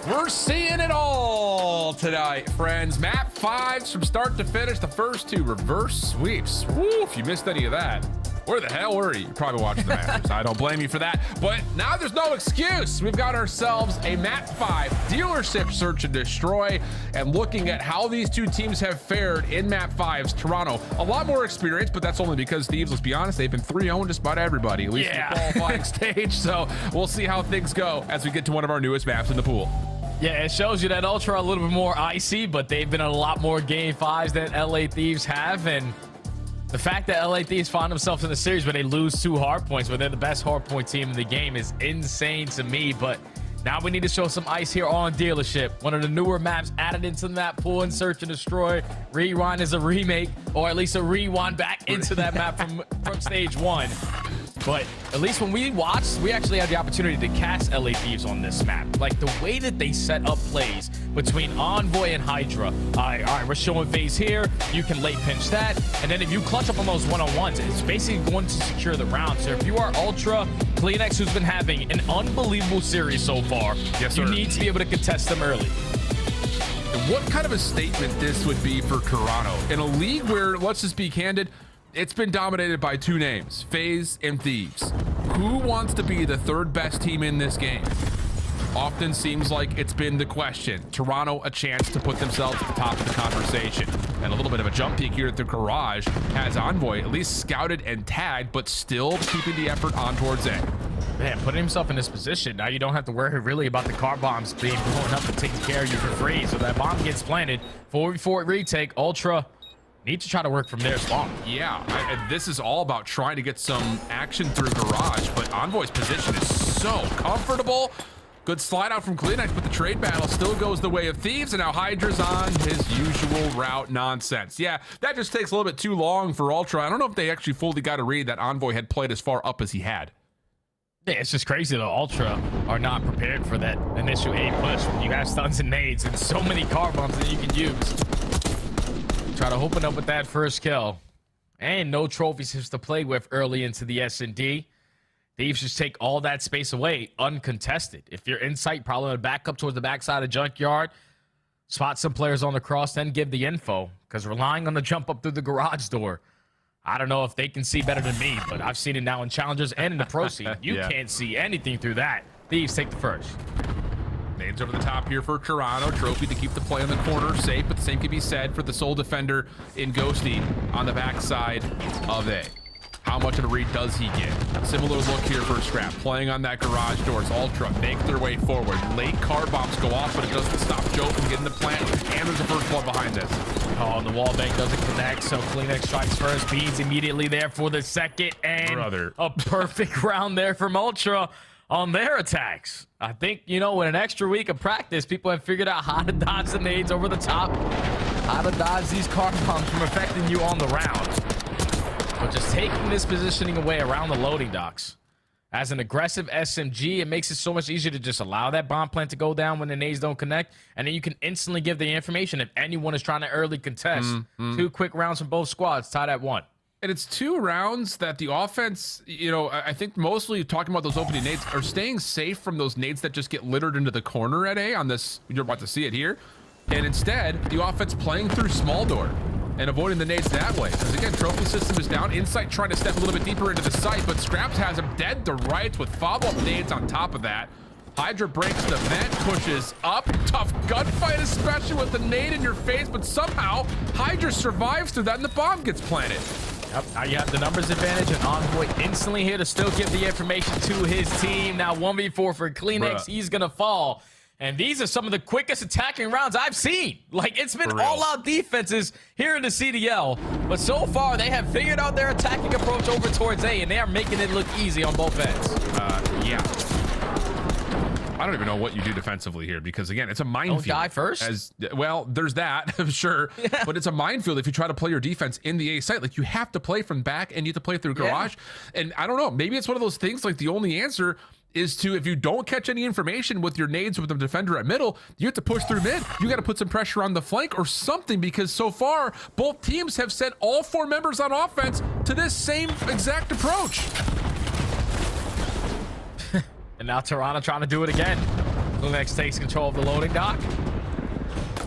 We're seeing it all tonight, friends. Map 5s from start to finish. The first 2 reverse sweeps. Woo, if you missed any of that, where the hell were you? You're probably watching the Masters. I don't blame you for that. But now there's no excuse. We've got ourselves a Map 5 dealership search and destroy. And looking at how these two teams have fared in Map 5's, Toronto, a lot more experience, but that's only because Thieves, let's be honest, they've been 3-0 just about everybody, at least in the qualifying stage. So we'll see how things go as we get to one of our newest maps in the pool. Yeah, it shows you that Ultra are a little bit more icy, but they've been in a lot more Game 5s than LA Thieves have. And the fact that LA Thieves find themselves in the series where they lose 2 hardpoints, but they're the best hardpoint team in the game, is insane to me. But now we need to show some ice here on Dealership. One of the newer maps added into that pool in Search and Destroy. Rewind is a remake, or at least a rewind back into that map from stage 1. But at least when we watched, we actually had the opportunity to cast LA Thieves on this map. Like the way that they set up plays between Envoy and Hydra. All right, we're showing phase here. You can late pinch that. And then if you clutch up on those one-on-ones, it's basically going to secure the round. So if you are Ultra, Kleenex, who's been having an unbelievable series so far, you need to be able to contest them early. What kind of a statement this would be for Toronto in a league where, let's just be candid, it's been dominated by 2 names, FaZe and Thieves. Who wants to be the 3rd best team in this game? Often seems like it's been the question. Toronto a chance to put themselves at the top of the conversation. And a little bit of a jump peek here at the garage has Envoy at least scouted and tagged, but still keeping the effort on towards A. Man, putting himself in this position, now you don't have to worry really about the car bombs being blown up and taking care of you for free. So that bomb gets planted. 4v4 retake, Ultra need to try to work from there as well. Yeah, this is all about trying to get some action through garage, but Envoy's position is so comfortable. Good slide out from Kleenex, but the trade battle still goes the way of Thieves, and now Hydra's on his usual route nonsense. Yeah, that just takes a little bit too long for Ultra. I don't know if they actually fully got a read that Envoy had played as far up as he had. Yeah, it's just crazy that Ultra are not prepared for that initial A push. You have stuns and nades and so many car bombs that you can use. Try to open up with that first kill. And no trophies to play with early into the S&D. Thieves just take all that space away uncontested. If you're in sight, probably back up towards the backside of Junkyard, spot some players on the cross, then give the info. Because relying on the jump up through the garage door, I don't know if they can see better than me, but I've seen it now in Challengers and in the Pro Scene. You can't see anything through that. Thieves take the first. Nades over the top here for Toronto. Trophy to keep the play on the corner safe, but the same can be said for the sole defender in Ghosty on the backside of A. How much of a read does he get? Similar look here for Scrap. Playing on that garage doors. Ultra make their way forward. Late car bombs go off, but it doesn't stop Joe from getting the plant. And there's a first blood behind this. Oh, and the wall bang doesn't connect, so Kleenex strikes first. Beans immediately there for the second, and a perfect round there from Ultra on their attacks. I think, you know, with an extra week of practice, people have figured out how to dodge the nades over the top, how to dodge these car bombs from affecting you on the round. But just taking this positioning away around the loading docks. As an aggressive SMG, it makes it so much easier to just allow that bomb plant to go down when the nades don't connect, and then you can instantly give the information if anyone is trying to early contest. 2 quick rounds from both squads, tied at 1. And it's 2 rounds that the offense, you know, I think mostly talking about those opening nades are staying safe from those nades that just get littered into the corner at A on this. You're about to see it here. And instead, the offense playing through small door and avoiding the nades that way. Because again, trophy system is down. Insight trying to step a little bit deeper into the site, but Scraps has him dead to rights with follow-up nades on top of that. Hydra breaks the vent, pushes up. Tough gunfight, especially with the nade in your face, but somehow Hydra survives through that and the bomb gets planted. Yep, now you have the numbers advantage, and Envoy instantly here to still give the information to his team. Now 1v4 for Kleenex, he's gonna fall. And these are some of the quickest attacking rounds I've seen. Like, it's been all-out defenses here in the CDL. But so far, they have figured out their attacking approach over towards A, and they are making it look easy on both ends. Yeah. I don't even know what you do defensively here, because again, it's a minefield. Don't die first? Well, there's that, sure. Yeah. But it's a minefield if you try to play your defense in the A site. Like, you have to play from back and you have to play through garage. Yeah. And I don't know, maybe it's one of those things, like the only answer is to, if you don't catch any information with your nades with the defender at middle, you have to push through mid. You got to put some pressure on the flank or something, because so far, both teams have sent all 4 members on offense to this same exact approach. And now Toronto trying to do it again. Kleenex takes control of the loading dock.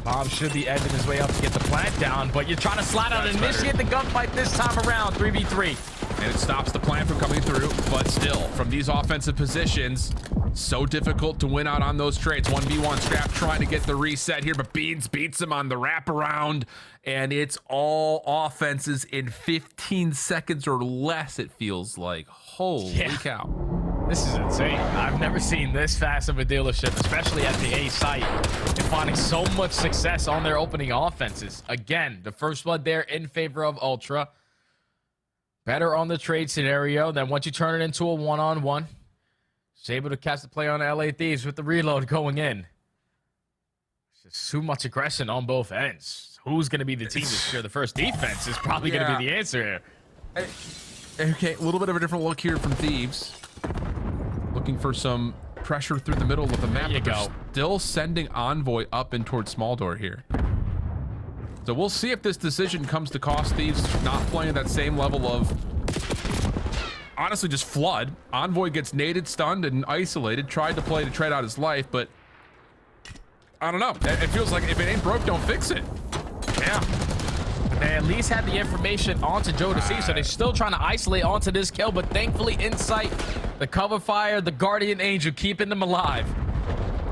Bomb should be edging his way up to get the plant down, but you're trying to slide out and initiate the gunfight this time around, 3v3. And it stops the plant from coming through, but still, from these offensive positions, so difficult to win out on those trades. 1v1 Scrap trying to get the reset here, but Beans beats him on the wraparound, and it's all offenses in 15 seconds or less, it feels like. Holy cow. This is insane. I've never seen this fast of a dealership, especially at the A site, and finding so much success on their opening offenses. Again, the first blood there in favor of Ultra. Better on the trade scenario. Then once you turn it into a one-on-one, it's able to catch the play on LA Thieves with the reload going in. It's just too much aggression on both ends. Who's going to be the team to secure the first defense is probably going to be the answer here. Okay, a little bit of a different look here from Thieves. Looking for some pressure through the middle of the map. They're still sending Envoy up and towards small door here. So we'll see if this decision comes to cost Thieves not playing that same level of, honestly, just flood. Envoy gets naded, stunned, and isolated. Tried to play to trade out his life, but I don't know. It feels like if it ain't broke, don't fix it. Yeah. They at least had the information onto Joe to see, so they're still trying to isolate onto this kill, but thankfully Insight, the cover fire, the Guardian Angel keeping them alive.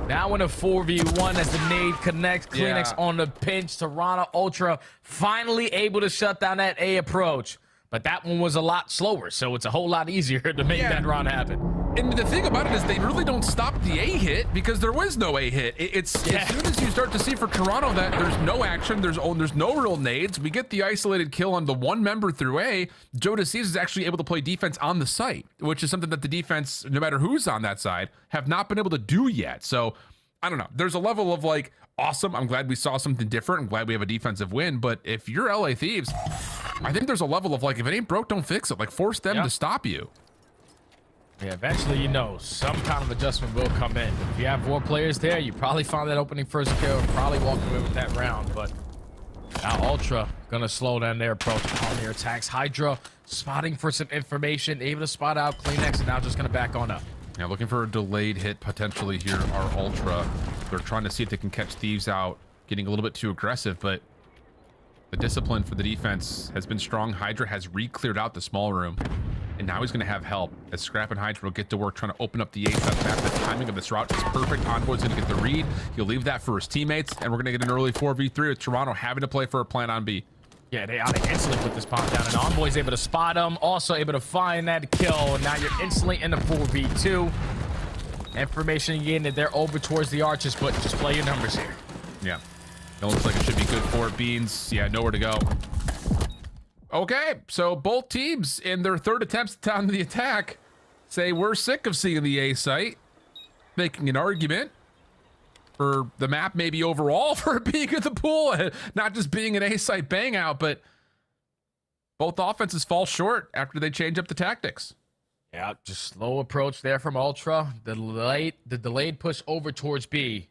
Now in a 4v1 as the nade connects. Kleenex on the pinch. Toronto Ultra finally able to shut down that A approach. But that one was a lot slower, so it's a whole lot easier to make that round happen. And the thing about it is they really don't stop the A hit because there was no A hit. As soon as you start to see for Toronto that there's no action, there's no real nades, we get the isolated kill on the 1 member through A, Joe DeCease is actually able to play defense on the site, which is something that the defense, no matter who's on that side, have not been able to do yet. So, I don't know. There's a level of like, awesome, I'm glad we saw something different. I'm glad we have a defensive win. But if you're LA Thieves, I think there's a level of like, if it ain't broke, don't fix it. Like, force them to stop you. Yeah, eventually, you know, some kind of adjustment will come in. If you have 4 players there, you probably found that opening first kill, probably walking away with that round. But now Ultra gonna slow down their approach on their attacks. Hydra spotting for some information, able to spot out Kleenex, and now just gonna back on up. Yeah, looking for a delayed hit potentially here are Ultra. They're trying to see if they can catch Thieves out, getting a little bit too aggressive, but the discipline for the defense has been strong. Hydra has re-cleared out the small room, and now he's going to have help as Scrap and Hydra will get to work trying to open up the A side map. The timing of this route is perfect. Envoy's going to get the read. He'll leave that for his teammates, and we're going to get an early 4v3 with Toronto having to play for a plan on B. Yeah, they instantly put this bomb down, and Envoy's able to spot him, also able to find that kill. Now you're instantly in the 4v2. Information again that they're over towards the arches, but just play your numbers here. Yeah. It looks like it should be good for Beans. Yeah, nowhere to go. Okay, so both teams in their third attempts down the attack say we're sick of seeing the A site, making an argument for the map maybe overall for being in the pool, not just being an A site bang out, but both offenses fall short after they change up the tactics. Yeah, just slow approach there from Ultra. The delayed push over towards B.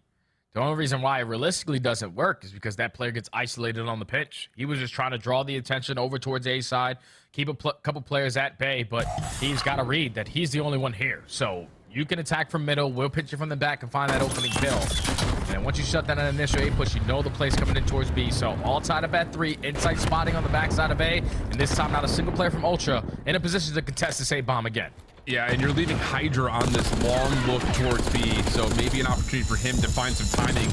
The only reason why it realistically doesn't work is because that player gets isolated on the pitch. He was just trying to draw the attention over towards A side, keep a couple players at bay, but he's got to read that he's the only one here. So you can attack from middle, we'll pitch you from the back and find that opening kill. And then once you shut down an initial A push, you know the play's coming in towards B. So all tied up at 3, inside spotting on the backside of A, and this time not a single player from Ultra in a position to contest this A bomb again. Yeah, and you're leaving Hydra on this long look towards B, so maybe an opportunity for him to find some timing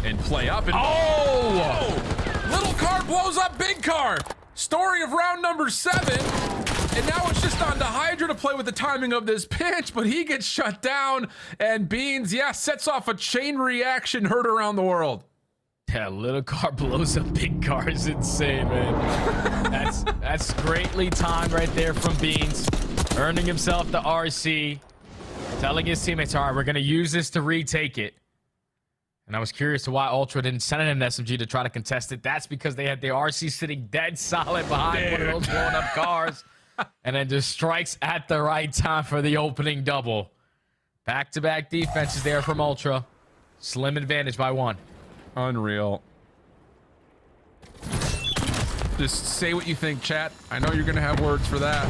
and play up. And oh! Little car blows up big car. Story of round number 7. And now it's just on to Hydra to play with the timing of this pitch, but he gets shut down. And Beans, yeah, sets off a chain reaction heard around the world. Yeah, little car blows up big car is insane, man. That's greatly timed right there from Beans. Earning himself the RC, telling his teammates, all right, we're going to use this to retake it. And I was curious to why Ultra didn't send in an SMG to try to contest it. That's because they had the RC sitting dead solid behind one of those blown up cars. And then just strikes at the right time for the opening double. Back-to-back defenses there from Ultra. Slim advantage by 1. Unreal. Just say what you think, chat. I know you're going to have words for that.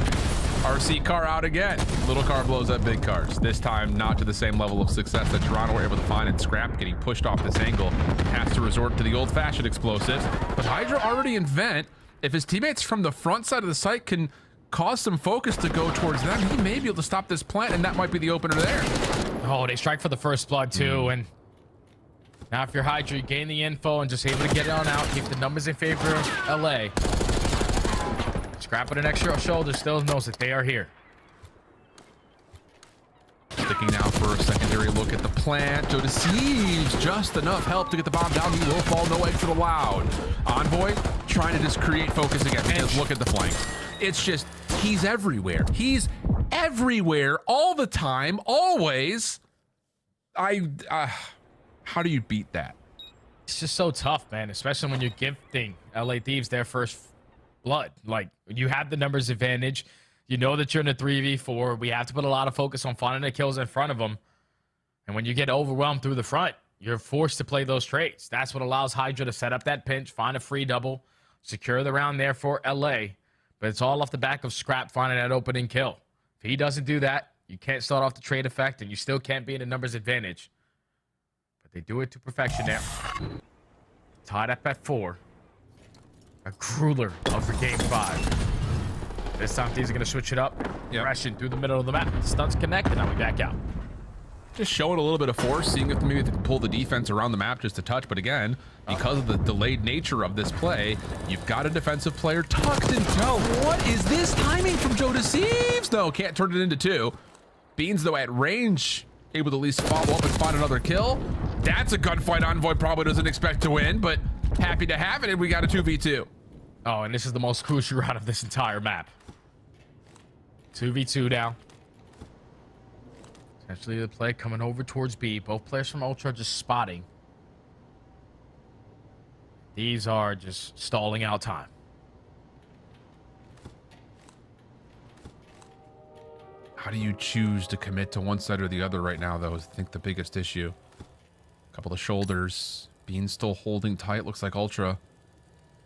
RC car out again. Little car blows up big cars. This time, not to the same level of success that Toronto were able to find, and Scrap getting pushed off this angle has to resort to the old-fashioned explosives. But Hydra already in vent. If his teammates from the front side of the site can cause some focus to go towards them, he may be able to stop this plant, and that might be the opener there. Oh, they strike for the first blood, too, and now if you're Hydra, you gain the info and just able to get it on out, keep the numbers in favor of LA. Scrap with an extra shoulder still knows that they are here. Sticking now for a secondary look at the plant. Joe deceives just enough help to get the bomb down. He will fall, no eggs allowed. Envoy trying to just create focus again because look at the flank. It's just, he's everywhere. He's everywhere all the time, always. How do you beat that? It's just so tough, man, especially when you're gifting LA Thieves their first blood. Like, you have the numbers advantage. You know that you're in a 3v4. We have to put a lot of focus on finding the kills in front of them. And when you get overwhelmed through the front, you're forced to play those trades. That's what allows Hydra to set up that pinch, find a free double, secure the round there for LA. But it's all off the back of Scrap finding that opening kill. If he doesn't do that, you can't start off the trade effect, and you still can't be in a numbers advantage. But they do it to perfection there. Tied up at 4. A crueler over game 5. This time these are going to switch it up. Crashing through the middle of the map. Stunts connect, and now we back out. Just showing a little bit of force, seeing if maybe they can pull the defense around the map just a touch. But again, because of the delayed nature of this play, you've got a defensive player tucked in tow. What is this timing from Joe Deceives? No, can't turn it into 2. Beans, though, at range, able to at least follow up and find another kill. That's a gunfight Envoy probably doesn't expect to win, but happy to have it, and we got a 2v2. Oh, and this is the most crucial round of this entire map. 2v2 now. Essentially the play coming over towards B. Both players from Ultra just spotting. These are just stalling out time. How do you choose to commit to one side or the other right now, though, is I think the biggest issue. Couple of shoulders. Bean still holding tight. Looks like Ultra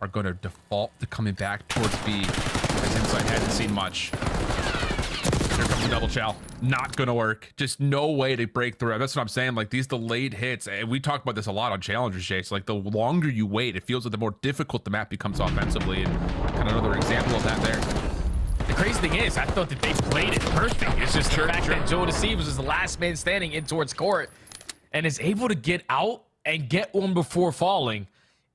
are going to default to coming back towards B. As Inside hadn't seen much. Here comes the double chow. Not going to work. Just no way to break through. That's what I'm saying. Like, these delayed hits, and we talk about this a lot on Challengers, Jay. So, like, the longer you wait, it feels like the more difficult the map becomes offensively. And kind of another example of that there. The crazy thing is, I thought that they played it perfect. It's just the fact that Joe Deceives was the last man standing in towards court and is able to get out and get one before falling.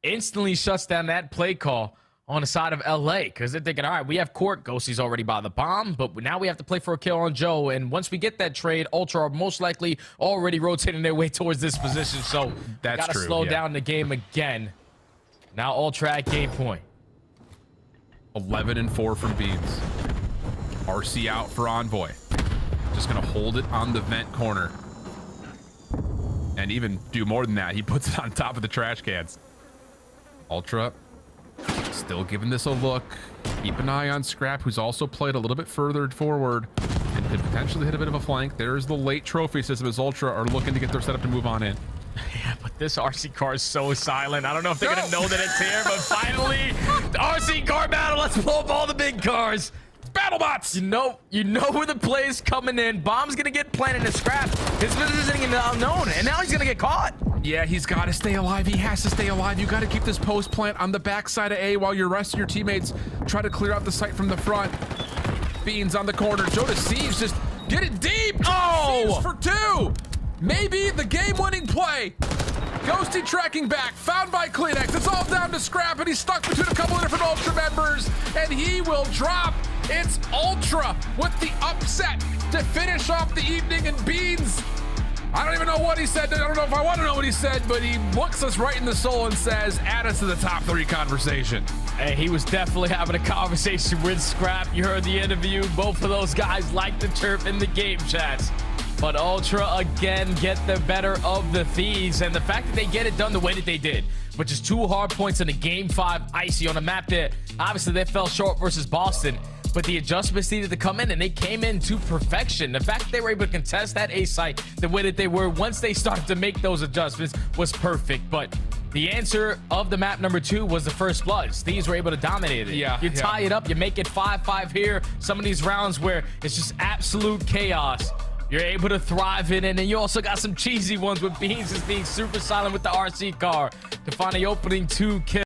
Instantly shuts down that play call. on the side of LA because they're thinking, all right, we have court. Ghosty's already by the bomb, but now we have to play for a kill on Joe. And once we get that trade, Ultra are most likely already rotating their way towards this position. So that's gotta true, slow yeah. down the game again. Now Ultra at game point. 11-4 from Beans. RC out for Envoy. Just gonna hold it on the vent corner. And even do more than that. He puts it on top of the trash cans. Ultra still giving this a look. Keep an eye on Scrap, who's also played a little bit further forward and could potentially hit a bit of a flank. There's the late trophy system as Ultra are looking to get their setup to move on in. Yeah, but this RC car is so silent. I don't know if they're gonna know that it's here, but finally, the RC car battle. Let's blow up all the big cars. BattleBots! You know where the play's coming in. Bomb's gonna get planted and Scrap. His positioning is unknown, and now he's gonna get caught. Yeah, he's got to stay alive. He has to stay alive. You got to keep this post plant on the backside of A while your rest of your teammates try to clear out the site from the front. Beans on the corner. Joe Deceives just get it deep. Oh! Deceives for 2. Maybe the game-winning play. Ghosty tracking back, found by Kleenex. It's all down to Scrap, and he's stuck between a couple of different Ultra members, and he will drop. It's Ultra with the upset to finish off the evening, and Beans, I don't even know what he said. I don't know if I want to know what he said, but he looks us right in the soul and says, add us to the top 3 conversation. Hey, he was definitely having a conversation with Scrap. You heard the interview. Both of those guys like to chirp in the game chats. But Ultra, again, get the better of the Thieves. And the fact that they get it done the way that they did, which is 2 hard points in a Game 5 icy on a map that, obviously, they fell short versus Boston. But the adjustments needed to come in, and they came in to perfection. The fact that they were able to contest that A site the way that they were once they started to make those adjustments was perfect. But the answer of the map number 2 was the first Bloods. Thieves were able to dominate it. Yeah, you tie it up, you make it 5-5 here. Some of these rounds where it's just absolute chaos, you're able to thrive in it. And you also got some cheesy ones with Beans just being super silent with the RC car to find the opening 2 kill.